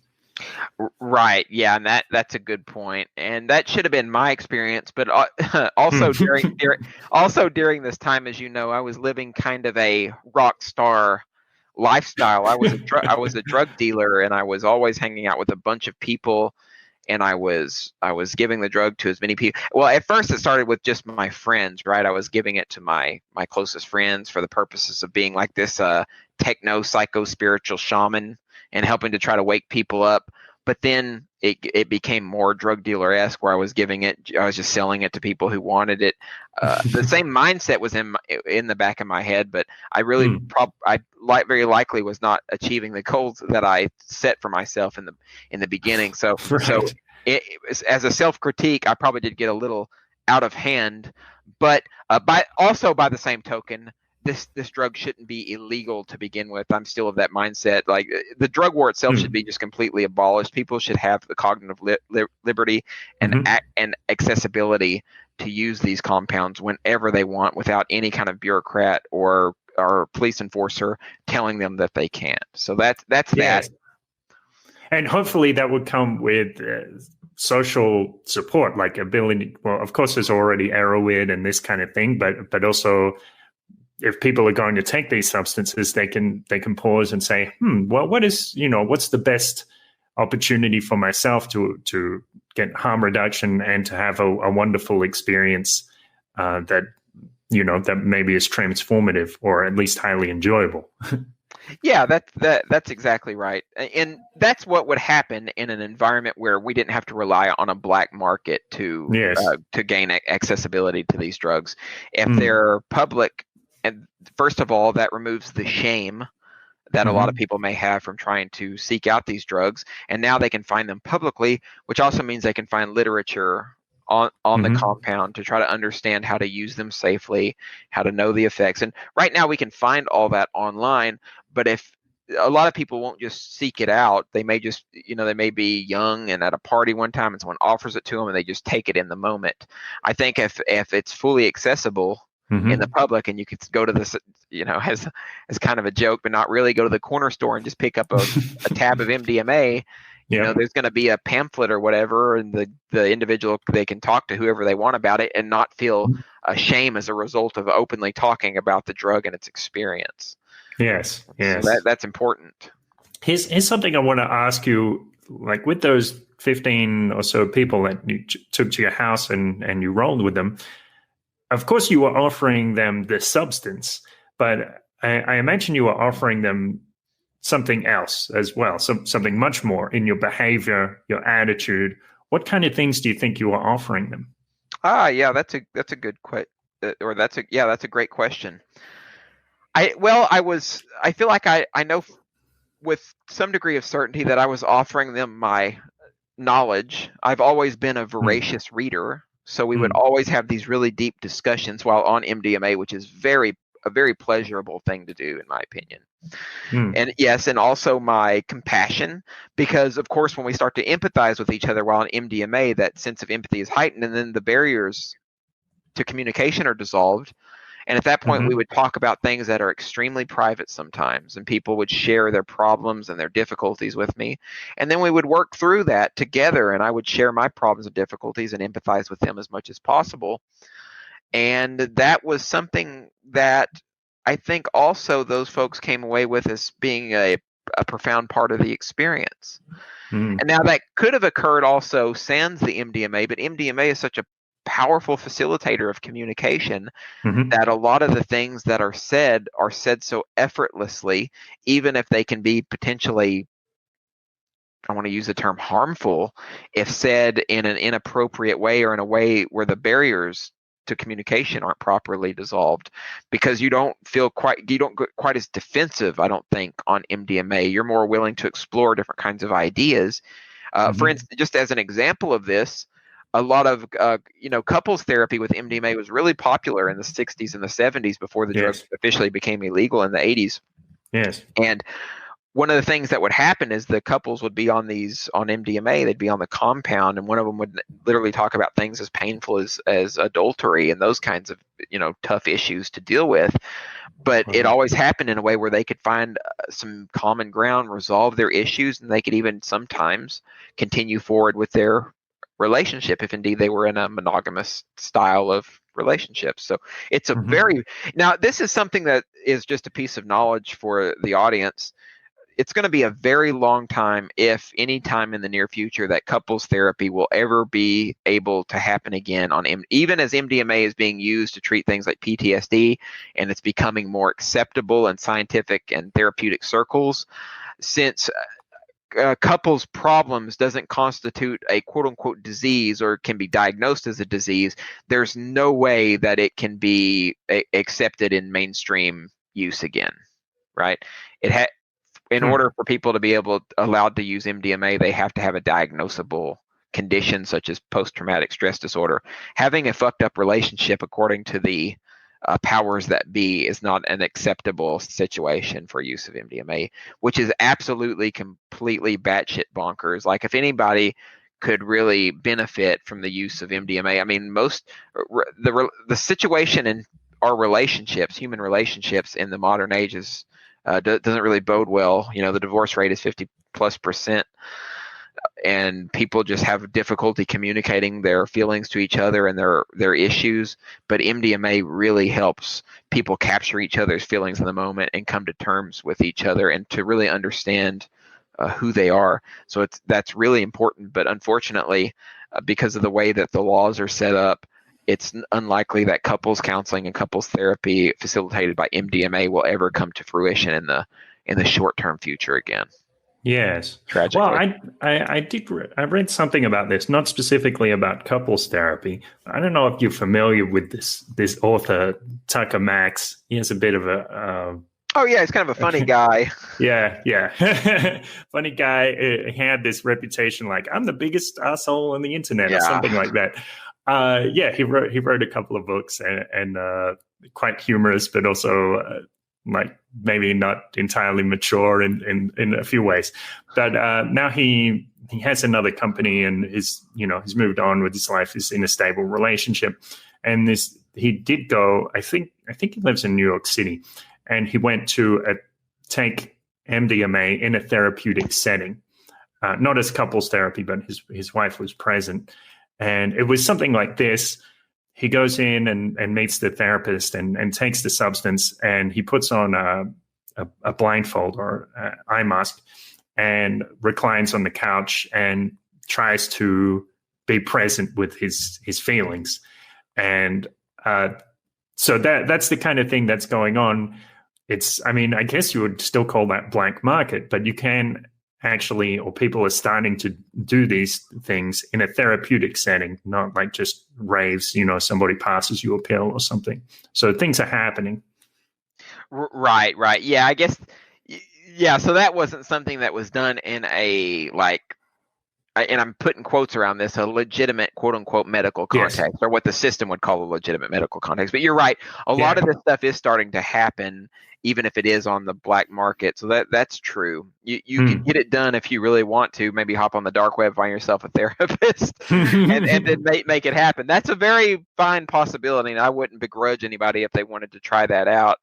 S1: Right. Yeah, and that's a good point. And that should have been my experience, but also during this time, as you know, I was living kind of a rock star lifestyle. I was a drug dealer, and I was always hanging out with a bunch of people, and I was giving the drug to as many people. Well, at first it started with just my friends, right? I was giving it to my closest friends for the purposes of being like this techno psycho spiritual shaman and helping to try to wake people up. But then it became more drug dealer-esque, where I was just selling it to people who wanted it. The same mindset was in the back of my head, but I really very likely was not achieving the goals that I set for myself in the beginning. So as a self-critique, I probably did get a little out of hand. But by the same token, this drug shouldn't be illegal to begin with. I'm still of that mindset. Like, the drug war itself should be just completely abolished. People should have the cognitive liberty and accessibility to use these compounds whenever they want, without any kind of bureaucrat or police enforcer telling them that they can't. So that's that.
S2: And hopefully that would come with social support, like ability. Well, of course, there's already Arrowhead and this kind of thing, but also, if people are going to take these substances, they can pause and say, well, what's the best opportunity for myself to get harm reduction and to have a wonderful experience that maybe is transformative or at least highly enjoyable.
S1: Yeah, that's exactly right. And that's what would happen in an environment where we didn't have to rely on a black market
S2: Yes.
S1: to gain accessibility to these drugs. If
S2: Mm.
S1: they're public, and first of all, that removes the shame that a lot of
S2: Mm-hmm.
S1: people may have from trying to seek out these drugs, and now they can find them publicly, which also means they can find literature on the
S2: Mm-hmm.
S1: compound to try to understand how to use them safely, how to know the effects. And right now we can find all that online, but if a lot of people won't just seek it out, they may just, they may be young and at a party one time and someone offers it to them and they just take it in the moment. I think if it's fully accessible in the
S2: Mm-hmm.
S1: public, and you could go to this, as kind of a joke, but not really, go to the corner store and just pick up a tab of MDMA.
S2: Yep.
S1: There's going to be a pamphlet or whatever, and the individual, they can talk to whoever they want about it and not feel a shame as a result of openly talking about the drug and its experience.
S2: Yes.
S1: So
S2: Yes.
S1: that's important.
S2: Here's something I want to ask you. Like with those 15 or so people that you took to your house and you rolled with them, of course you were offering them the substance, but I imagine you were offering them something else as well, something much more in your behavior, your attitude. What kind of things do you think you were offering them?
S1: Yeah, that's a good question, or that's a great question. I feel like I know with some degree of certainty that I was offering them my knowledge. I've always been a voracious reader, so we would always have these really deep discussions while on MDMA, which is a very pleasurable thing to do, in my opinion. And yes, and also my compassion, because of course when we start to empathize with each other while on MDMA, that sense of empathy is heightened, and then the barriers to communication are dissolved. And at that point, we would talk about things that are extremely private sometimes, and people would share their problems and their difficulties with me. And then we would work through that together, and I would share my problems and difficulties and empathize with them as much as possible. And that was something that I think also those folks came away with as being a profound part of the experience. And now that could have occurred also sans the MDMA, but MDMA is such a powerful facilitator of communication that a lot of the things that are said so effortlessly, even if they can be potentially, I want to use the term harmful, if said in an inappropriate way or in a way where the barriers to communication aren't properly dissolved, because you don't get quite as defensive, I don't think, on MDMA. You're more willing to explore different kinds of ideas. For instance, just as an example of this, a lot of couples therapy with MDMA was really popular in the 60s and the 70s before the drug officially became illegal in the 80s.
S2: Yes.
S1: And one of the things that would happen is the couples would be on MDMA, they'd be on the compound, and one of them would literally talk about things as painful as adultery and those kinds of tough issues to deal with. But it always happened in a way where they could find some common ground, resolve their issues, and they could even sometimes continue forward with their relationship if indeed they were in a monogamous style of relationship. So it's a now this is something that is just a piece of knowledge for the audience. It's going to be a very long time, if any time in the near future, that couples therapy will ever be able to happen again even as MDMA is being used to treat things like PTSD, and it's becoming more acceptable in scientific and therapeutic circles. Since couples problems doesn't constitute a quote unquote disease or can be diagnosed as a disease, there's no way that it can be accepted in mainstream use again, right? In order for people to be allowed to use MDMA, they have to have a diagnosable condition such as post-traumatic stress disorder. Having a fucked up relationship, according to the powers that be, is not an acceptable situation for use of MDMA, which is absolutely, completely batshit bonkers. Like, if anybody could really benefit from the use of MDMA, I mean, the situation in our relationships, human relationships in the modern age is doesn't really bode well. The divorce rate is 50+%. And people just have difficulty communicating their feelings to each other and their issues. But MDMA really helps people capture each other's feelings in the moment and come to terms with each other and to really understand who they are. So that's really important. But unfortunately, because of the way that the laws are set up, it's unlikely that couples counseling and couples therapy facilitated by MDMA will ever come to fruition in the short-term future again.
S2: Yes.
S1: Tragically.
S2: Well, I read something about this, not specifically about couples therapy. I don't know if you're familiar with this author Tucker Max. He has a bit of a
S1: oh yeah, he's kind of a funny guy.
S2: yeah. Funny guy. He had this reputation like I'm the biggest asshole on the internet or something like that. He wrote a couple of books and quite humorous, but also like maybe not entirely mature in a few ways. But now he has another company and he's moved on with his life. He's in a stable relationship, and he did go. I think he lives in New York City, and he went to take MDMA in a therapeutic setting, not as couples therapy, but his wife was present, and it was something like this. He goes in and meets the therapist and takes the substance, and he puts on a blindfold or eye mask and reclines on the couch and tries to be present with his feelings. And so that's the kind of thing that's going on. I guess you would still call that blank market, but you can actually, or people are starting to do these things in a therapeutic setting, not like just raves, somebody passes you a pill or something. So things are happening.
S1: Right. Yeah, I guess, yeah, so that wasn't something that was done in a, and I'm putting quotes around this, a legitimate quote unquote medical context, yes, or what the system would call a legitimate medical context. But you're right. A lot of this stuff is starting to happen, even if it is on the black market. So that's true. You can get it done if you really want to. Maybe hop on the dark web, find yourself a therapist, and then make it happen. That's a very fine possibility, and I wouldn't begrudge anybody if they wanted to try that out.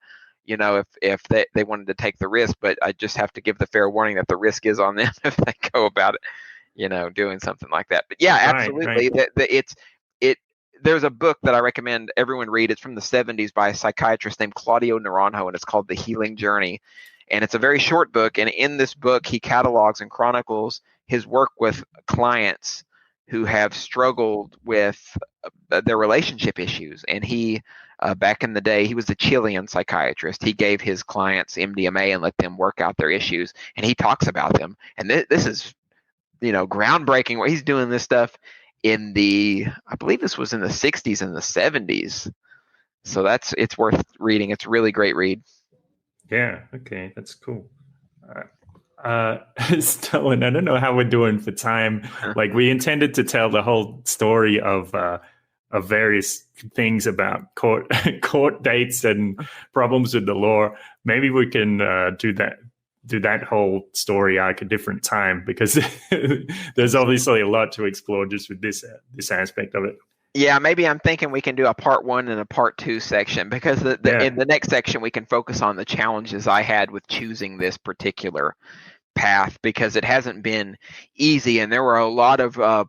S1: If they wanted to take the risk, but I just have to give the fair warning that the risk is on them if they go about it, doing something like that. But yeah, absolutely. Right. There's a book that I recommend everyone read. It's from the 70s by a psychiatrist named Claudio Naranjo, and it's called The Healing Journey. And it's a very short book. And in this book, he catalogs and chronicles his work with clients who have struggled with their relationship issues. And he, back in the day, he was a Chilean psychiatrist. He gave his clients MDMA and let them work out their issues. And he talks about them. And this is, groundbreaking. Where he's doing this stuff I believe this was in the 60s and the 70s. So it's worth reading. It's a really great read.
S2: Yeah. Okay. That's cool. Sterlin, I don't know how we're doing for time. Like, we intended to tell the whole story of various things about court dates and problems with the law. Maybe we can do that whole story arc a different time, because there's obviously a lot to explore just with this aspect of it.
S1: Yeah, maybe I'm thinking we can do a part 1 and a part 2 section, because in the next section we can focus on the challenges I had with choosing this particular path, because it hasn't been easy, and there were a lot of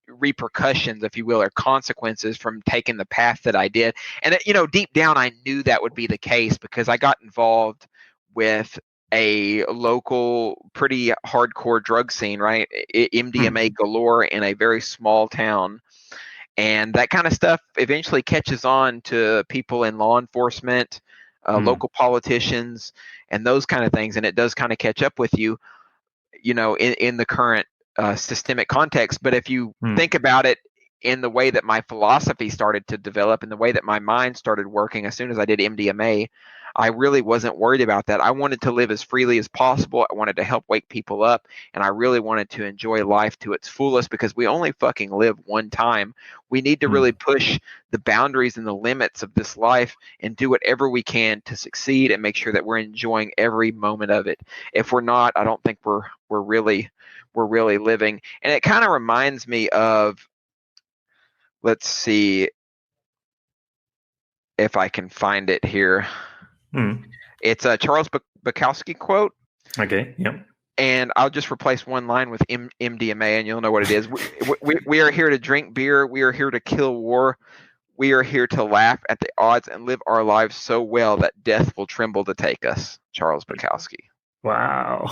S1: repercussions, if you will, or consequences from taking the path that I did. And deep down I knew that would be the case, because I got involved with a local pretty hardcore drug scene, right? MDMA galore in a very small town. And that kind of stuff eventually catches on to people in law enforcement, local politicians, and those kind of things. And it does kind of catch up with you, in the current systemic context. But if you think about it in the way that my philosophy started to develop, and the way that my mind started working as soon as I did MDMA, I really wasn't worried about that. I wanted to live as freely as possible. I wanted to help wake people up, and I really wanted to enjoy life to its fullest, because we only fucking live one time. We need to really push the boundaries and the limits of this life and do whatever we can to succeed and make sure that we're enjoying every moment of it. If we're not, I don't think we're really living. And it kind of reminds me of, let's see if I can find it here. It's a Charles Bukowski quote.
S2: Okay, yep.
S1: And I'll just replace one line with MDMA, and you'll know what it is. We are here to drink beer. We are here to kill war. We are here to laugh at the odds and live our lives so well that death will tremble to take us. Charles Bukowski.
S2: Wow.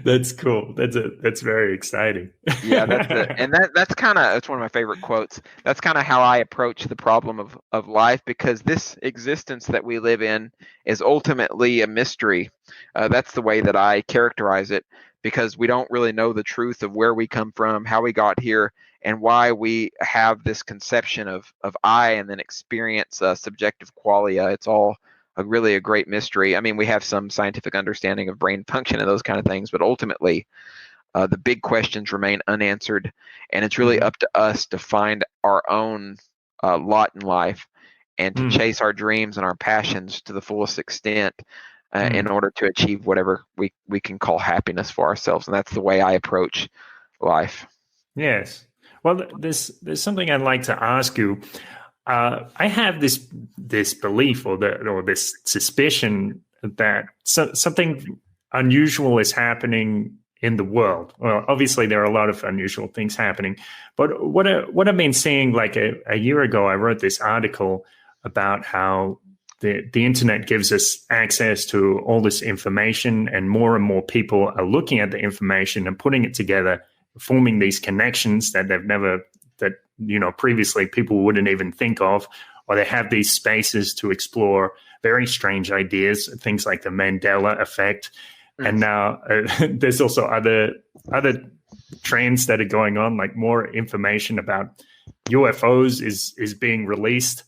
S2: That's cool. That's very exciting.
S1: Yeah, that's one of my favorite quotes. That's kind of how I approach the problem of life, because this existence that we live in is ultimately a mystery. That's the way that I characterize it, because we don't really know the truth of where we come from, how we got here, and why we have this conception of I and then experience subjective qualia. It's all really a great mystery. I mean, we have some scientific understanding of brain function and those kind of things, but ultimately the big questions remain unanswered, and it's really up to us to find our own lot in life and to chase our dreams and our passions to the fullest extent in order to achieve whatever we can call happiness for ourselves. And that's the way I approach life.
S2: Yes. Well, there's something I'd like to ask you. I have this belief or this suspicion that something unusual is happening in the world. Well, obviously there are a lot of unusual things happening, but what I've been seeing, like a year ago, I wrote this article about how the internet gives us access to all this information, and more people are looking at the information and putting it together, forming these connections that previously people wouldn't even think of, or they have these spaces to explore very strange ideas, things like the Mandela effect. And now there's also other trends that are going on, like more information about UFOs is being released.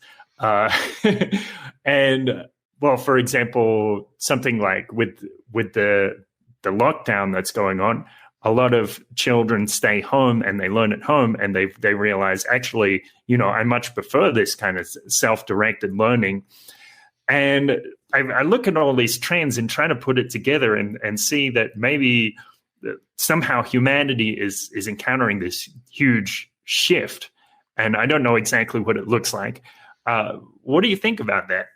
S2: And well, for example, something like with the lockdown that's going on, a lot of children stay home and they learn at home, and they realize, actually, I much prefer this kind of self-directed learning. And I look at all these trends and try to put it together and see that maybe somehow humanity is encountering this huge shift. And I don't know exactly what it looks like. What do you think about that?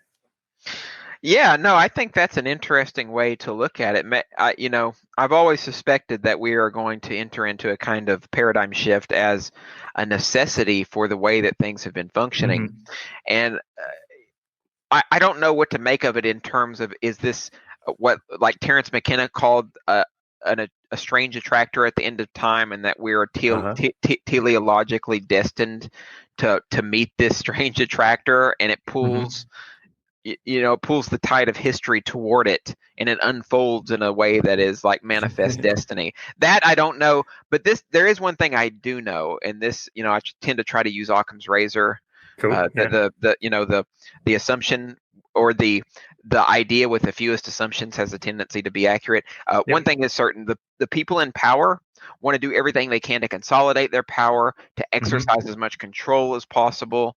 S1: Yeah, no, I think that's an interesting way to look at it. I've always suspected that we are going to enter into a kind of paradigm shift as a necessity for the way that things have been functioning. And I don't know what to make of it in terms of, is this what, like Terence McKenna called a strange attractor at the end of time, and that we're teleologically destined to meet this strange attractor, and it pulls pulls the tide of history toward it, and it unfolds in a way that is like manifest destiny. That I don't know, but there is one thing I do know, and this, I tend to try to use Occam's razor.
S2: Cool.
S1: The assumption, or the idea with the fewest assumptions, has a tendency to be accurate. One thing is certain: the people in power want to do everything they can to consolidate their power, to exercise as much control as possible,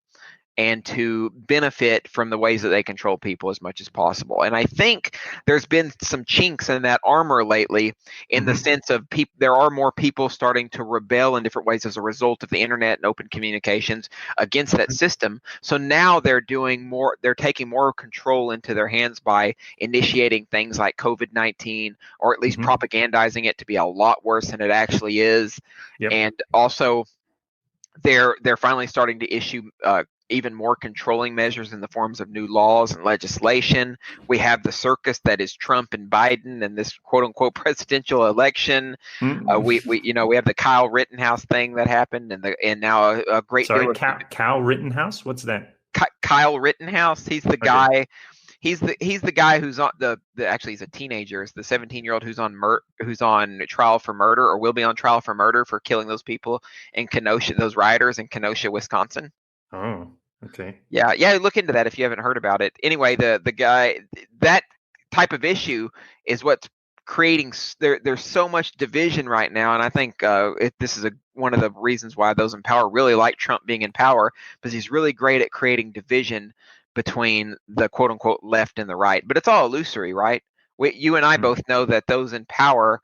S1: and to benefit from the ways that they control people as much as possible. And I think there's been some chinks in that armor lately, in the sense of there are more people starting to rebel in different ways as a result of the internet and open communications against that system. So now they're taking more control into their hands by initiating things like COVID-19, or at least propagandizing it to be a lot worse than it actually is. And also they're finally starting to issue even more controlling measures in the forms of new laws and legislation. We have the circus that is Trump and Biden and this quote unquote presidential election. We have the Kyle Rittenhouse thing that happened, and now a great deal of
S2: Kyle Rittenhouse. What's that?
S1: Kyle Rittenhouse. He's the guy. He's the guy who's on actually he's a teenager. It's the 17-year-old who's on trial for murder, or will be on trial for murder, for killing those people in Kenosha, those rioters in Kenosha, Wisconsin.
S2: Oh, okay.
S1: Yeah. Look into that if you haven't heard about it. Anyway, the guy, that type of issue is what's creating. There's so much division right now, and I think this is one of the reasons why those in power really like Trump being in power, because he's really great at creating division between the quote unquote left and the right. But it's all illusory, right? You and I both know that those in power,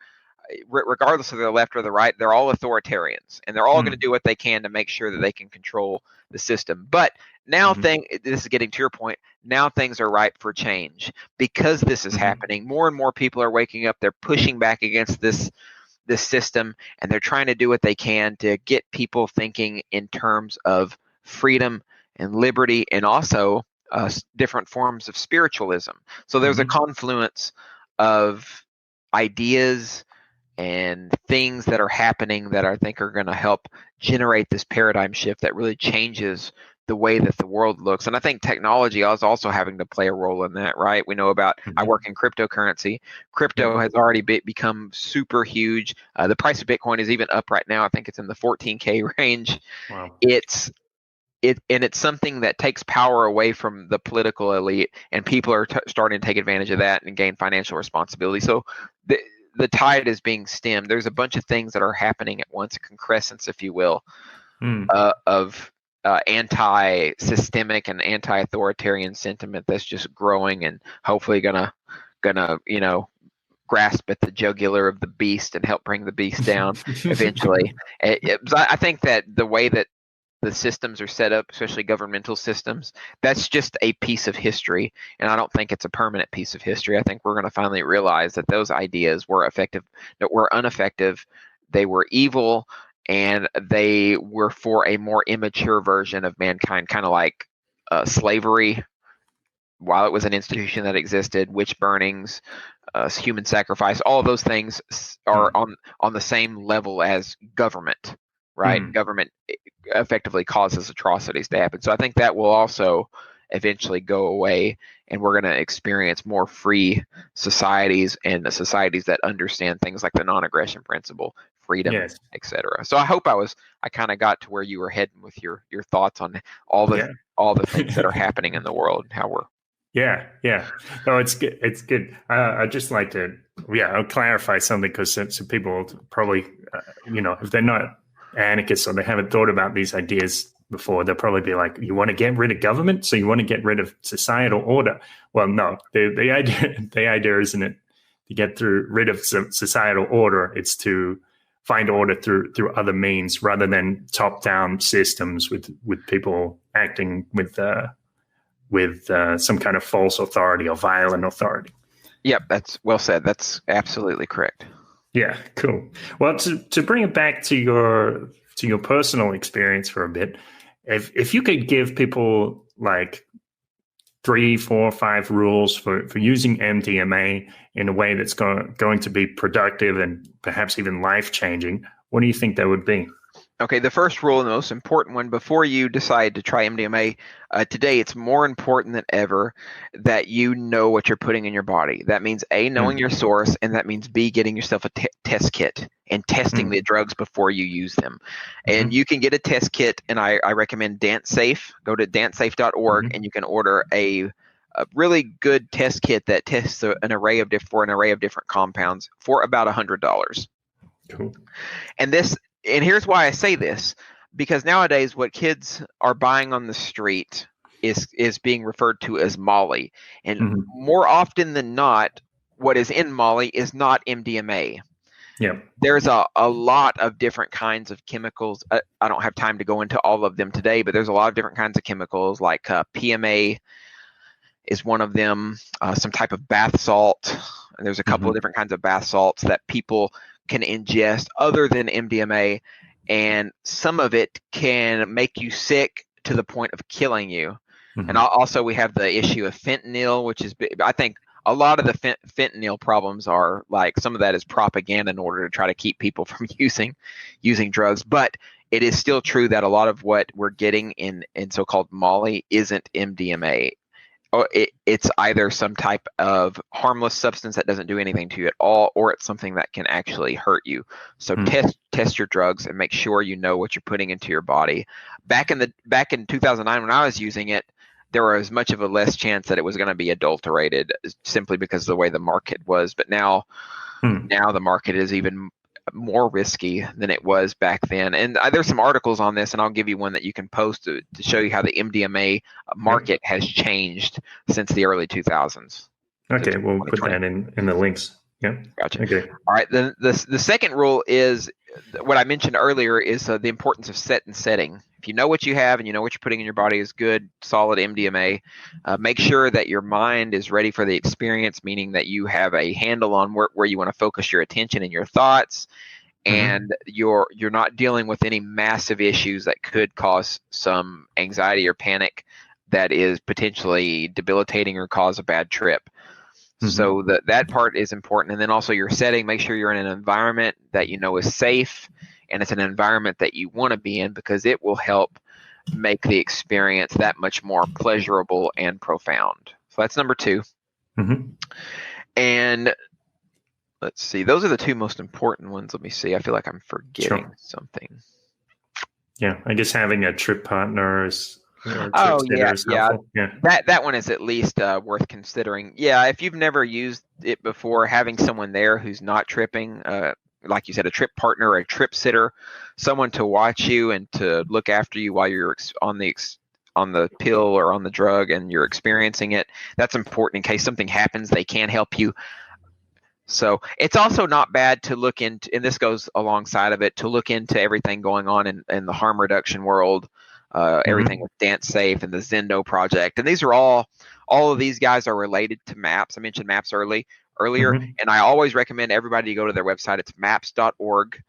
S1: regardless of their left or the right, they're all authoritarians, and they're all going to do what they can to make sure that they can control the system. But now this is getting to your point. Now things are ripe for change, because this is happening. More and more people are waking up. They're pushing back against this system, and they're trying to do what they can to get people thinking in terms of freedom and liberty, and also different forms of spiritualism. So there's a confluence of ideas and things that are happening that I think are going to help generate this paradigm shift that really changes the way that the world looks. And I think technology is also having to play a role in that, right? We know about, I work in cryptocurrency. Crypto has already become super huge. The price of Bitcoin is even up right now. I think it's in the 14K range.
S2: Wow.
S1: It's something that takes power away from the political elite, and people are starting to take advantage of that and gain financial responsibility. So the tide is being stemmed. There's a bunch of things that are happening at once, a concrescence, if you will, of anti-systemic and anti-authoritarian sentiment that's just growing and hopefully gonna grasp at the jugular of the beast and help bring the beast down eventually. I think that the way that the systems are set up, especially governmental systems, that's just a piece of history, and I don't think it's a permanent piece of history. I think we're going to finally realize that those ideas were ineffective, they were evil, and they were for a more immature version of mankind, kind of like slavery, while it was an institution that existed, witch burnings, human sacrifice. All of those things are on the same level as government, right? Government effectively causes atrocities to happen. So I think that will also eventually go away, and we're going to experience more free societies and societies that understand things like the non-aggression principle, freedom, etc. So I hope I kind of got to where you were heading with your thoughts on all the things that are happening in the world, how we're.
S2: Yeah. No, it's good. It's good. I'd just like to, I'll clarify something, because some people probably, if they're not anarchists or they haven't thought about these ideas before, they'll probably be like, you want to get rid of government, so you want to get rid of societal order. Well, no, the idea isn't it to get rid of societal order. It's to find order through other means, rather than top-down systems with people acting with some kind of false authority or violent authority.
S1: Yep, that's well said. That's absolutely correct.
S2: Yeah, cool. Well, to bring it back to your personal experience for a bit, if you could give people like 3, 4, 5 rules for using MDMA in a way that's going to be productive and perhaps even life-changing, what do you think that would be?
S1: Okay, the first rule and the most important one before you decide to try MDMA, today it's more important than ever that you know what you're putting in your body. That means A, knowing your source, and that means B, getting yourself a test kit and testing the drugs before you use them. And you can get a test kit, and I recommend DanceSafe. Go to dancesafe.org and you can order a really good test kit that tests an array of different compounds for about $100.
S2: Cool.
S1: And here's why I say this, because nowadays what kids are buying on the street is being referred to as Molly. And more often than not, what is in Molly is not MDMA.
S2: Yeah.
S1: There's a lot of different kinds of chemicals. I don't have time to go into all of them today, but there's a lot of different kinds of chemicals, like PMA is one of them, some type of bath salt. And there's a couple of different kinds of bath salts that people can ingest other than MDMA, and some of it can make you sick to the point of killing you. And also we have the issue of fentanyl, which is, I think a lot of the fentanyl problems are like, some of that is propaganda in order to try to keep people from using drugs. But it is still true that a lot of what we're getting in so-called Molly isn't MDMA. It's either some type of harmless substance that doesn't do anything to you at all, or it's something that can actually hurt you. So test your drugs and make sure you know what you're putting into your body. Back in 2009, when I was using it, there was much of a less chance that it was going to be adulterated, simply because of the way the market was. But now the market is even more risky than it was back then. And there's some articles on this, and I'll give you one that you can post to show you how the MDMA market has changed since the early 2000s.
S2: Okay, we'll put that in the links. Yeah.
S1: Gotcha.
S2: Okay.
S1: All right. The second rule is what I mentioned earlier, is the importance of set and setting. If you know what you have and you know what you're putting in your body is good, solid MDMA, make sure that your mind is ready for the experience, meaning that you have a handle on where you want to focus your attention and your thoughts, and you're not dealing with any massive issues that could cause some anxiety or panic that is potentially debilitating or cause a bad trip. So that part is important. And then also your setting, make sure you're in an environment that you know is safe, and it's an environment that you want to be in, because it will help make the experience that much more pleasurable and profound. So that's number 2. And let's see, those are the 2 most important ones. Let me see. I feel like I'm forgetting something.
S2: Yeah, I guess having a trip partner is
S1: yeah. That one is at least worth considering. Yeah, if you've never used it before, having someone there who's not tripping, like you said, a trip partner or a trip sitter, someone to watch you and to look after you while you're on the pill or on the drug and you're experiencing it. That's important in case something happens. They can help you. So it's also not bad to look into, and this goes alongside of it, to look into everything going on in the harm reduction world, everything with Dance Safe and the Zendo project. And these are all of these guys are related to MAPS. I mentioned MAPS earlier, and I always recommend everybody to go to their website. It's maps.org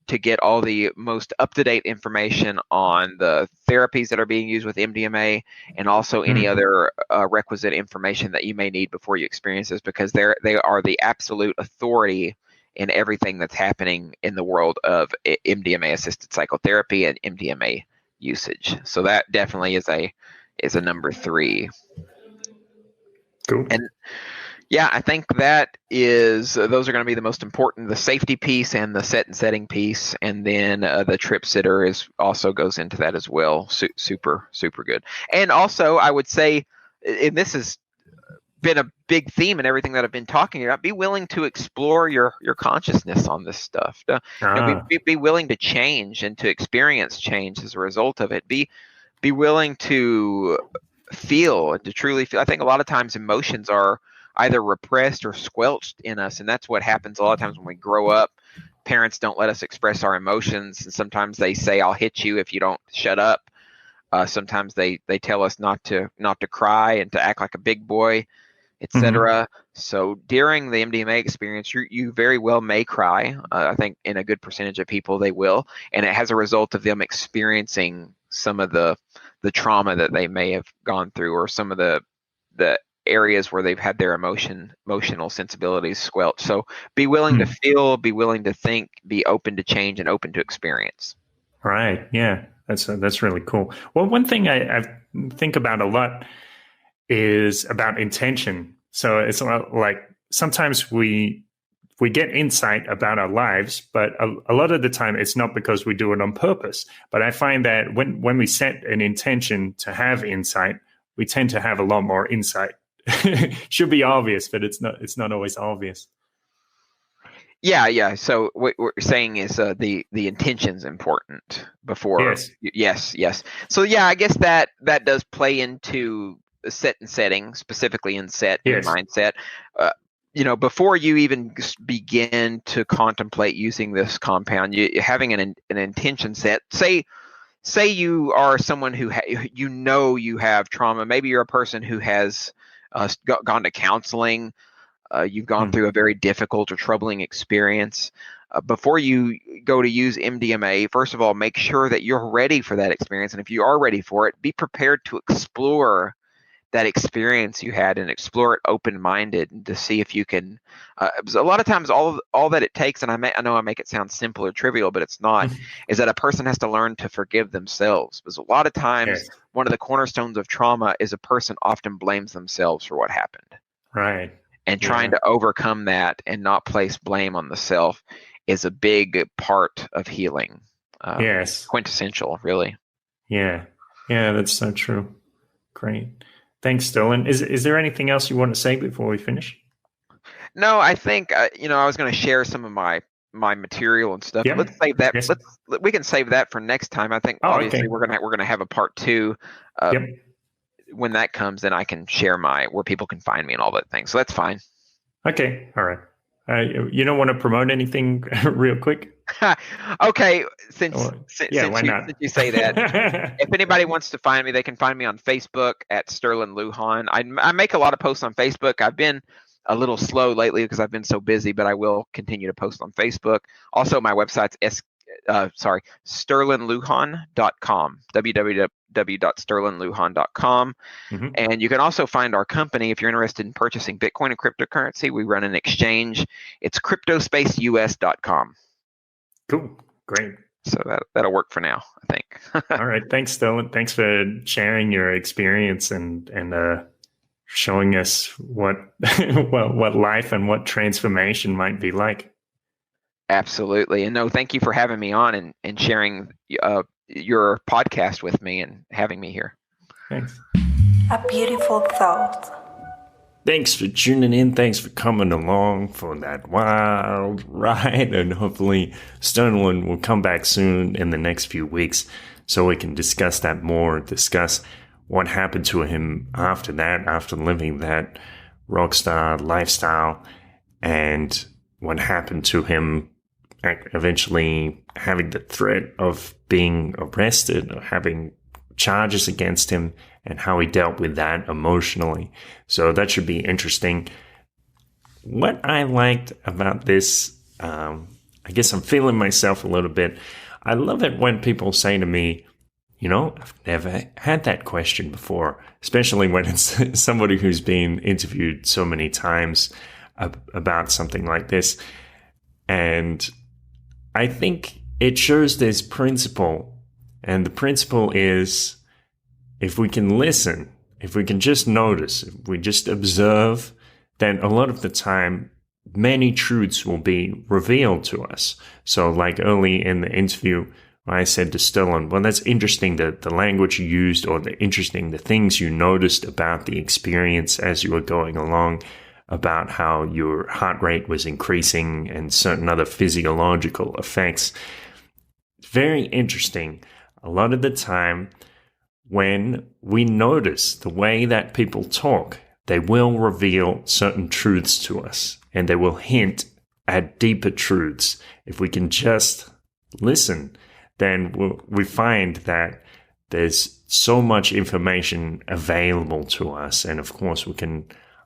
S1: to get all the most up-to-date information on the therapies that are being used with MDMA, and also any other requisite information that you may need before you experience this, because they are the absolute authority in everything that's happening in the world of MDMA-assisted psychotherapy and MDMA usage. So that definitely is a number 3.
S2: Cool.
S1: And yeah, I think those are going to be the most important, the safety piece and the set and setting piece. And then the trip sitter also goes into that as well. Super, super good. And also I would say, and this has been a big theme in everything that I've been talking about, be willing to explore your consciousness on this stuff. Be willing to change and to experience change as a result of it. Be willing to feel, to truly feel. I think a lot of times emotions are either repressed or squelched in us, and that's what happens a lot of times when we grow up. Parents don't let us express our emotions, and sometimes they say, "I'll hit you if you don't shut up." Sometimes they tell us not to cry and to act like a big boy, etc. So during the MDMA experience, you very well may cry. I think in a good percentage of people they will, and it has a result of them experiencing some of the trauma that they may have gone through, or some of the areas where they've had their emotional sensibilities squelched. So be willing to feel, be willing to think, be open to change, and open to experience.
S2: Right. Yeah. That's really cool. Well, one thing I think about a lot is about intention. So it's like sometimes we get insight about our lives, but a lot of the time it's not because we do it on purpose. But I find that when we set an intention to have insight, we tend to have a lot more insight. Should be obvious, but it's not always obvious.
S1: Yeah. So what we're saying is the intention's important before. Yes. So yeah, I guess that does play into set and setting, specifically in set and mindset. Before you even begin to contemplate using this compound, having an intention set. Say you are someone who you have trauma. Maybe you're a person who has gone to counseling. You've gone through a very difficult or troubling experience. Before you go to use MDMA, first of all, make sure that you're ready for that experience. And if you are ready for it, be prepared to explore that experience you had and explore it open-minded, and to see if you can. A lot of times, all that it takes, and I know I make it sound simple or trivial, but it's not, is that a person has to learn to forgive themselves. Because a lot of times, one of the cornerstones of trauma is a person often blames themselves for what happened.
S2: Right.
S1: And trying to overcome that and not place blame on the self is a big part of healing. Quintessential, really.
S2: Yeah, that's so true. Great. Thanks, Sterlin. Is there anything else you want to say before we finish?
S1: No, I think I was going to share some of my material and stuff.
S2: Yep.
S1: Let's save that. We can save that for next time. I think obviously we're gonna have a part 2. When that comes, then I can share where people can find me and all that thing. So that's fine.
S2: Okay. All right. You don't want to promote anything real quick?
S1: Okay. Since
S2: why not?
S1: you say that, if anybody wants to find me, they can find me on Facebook at Sterlin Lujan. I make a lot of posts on Facebook. I've been a little slow lately because I've been so busy, but I will continue to post on Facebook. Also, my website's sterlinlujan.com, www.sterlinlujan.com.
S2: Mm-hmm.
S1: And you can also find our company if you're interested in purchasing Bitcoin and cryptocurrency. We run an exchange. It's cryptospaceus.com.
S2: Cool. Great.
S1: So that'll work for now, I think.
S2: All right. Thanks, Sterlin. Thanks for sharing your experience and showing us what what life and what transformation might be like.
S1: Absolutely. And no, thank you for having me on and sharing your podcast with me and having me here.
S2: Thanks.
S3: A beautiful thought.
S2: Thanks for tuning in. Thanks for coming along for that wild ride. And hopefully Sterlin will come back soon in the next few weeks so we can discuss that more, discuss what happened to him after that, after living that rockstar lifestyle, and what happened to him eventually having the threat of being arrested or having charges against him, and how he dealt with that emotionally. So that should be interesting. What I liked about this, I guess I'm feeling myself a little bit. I love it when people say to me, I've never had that question before, especially when it's somebody who's been interviewed so many times about something like this. And I think it shows this principle. And the principle is, if we can listen, if we can just notice, if we just observe, then a lot of the time, many truths will be revealed to us. So like early in the interview, I said to Sterlin, well, that's interesting, the language you used, or the things you noticed about the experience as you were going along, about how your heart rate was increasing and certain other physiological effects. Very interesting. A lot of the time, when we notice the way that people talk, they will reveal certain truths to us, and they will hint at deeper truths. If we can just listen, then we find that there's so much information available to us. And of course, we can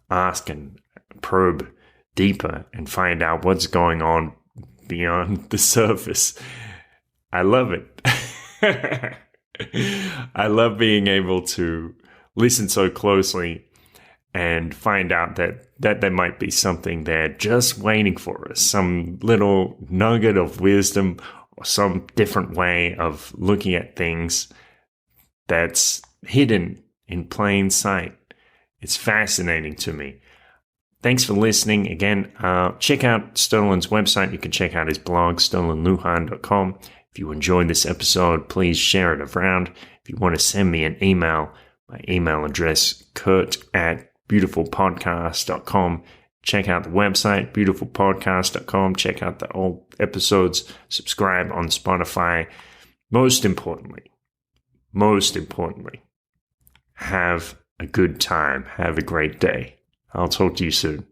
S2: ask and probe deeper and find out what's going on beyond the surface. I love it. I love being able to listen so closely and find out that there might be something there just waiting for us, some little nugget of wisdom or some different way of looking at things that's hidden in plain sight. It's fascinating to me. Thanks for listening. Again, check out Sterlin's website. You can check out his blog, sterlinlujan.com. If you enjoyed this episode, please share it around. If you want to send me an email, my email address, kurt@beautifulpodcast.com. Check out the website, beautifulpodcast.com. Check out the old episodes. Subscribe on Spotify. Most importantly, have a good time. Have a great day. I'll talk to you soon.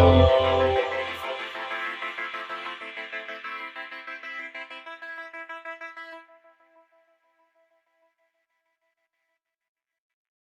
S3: You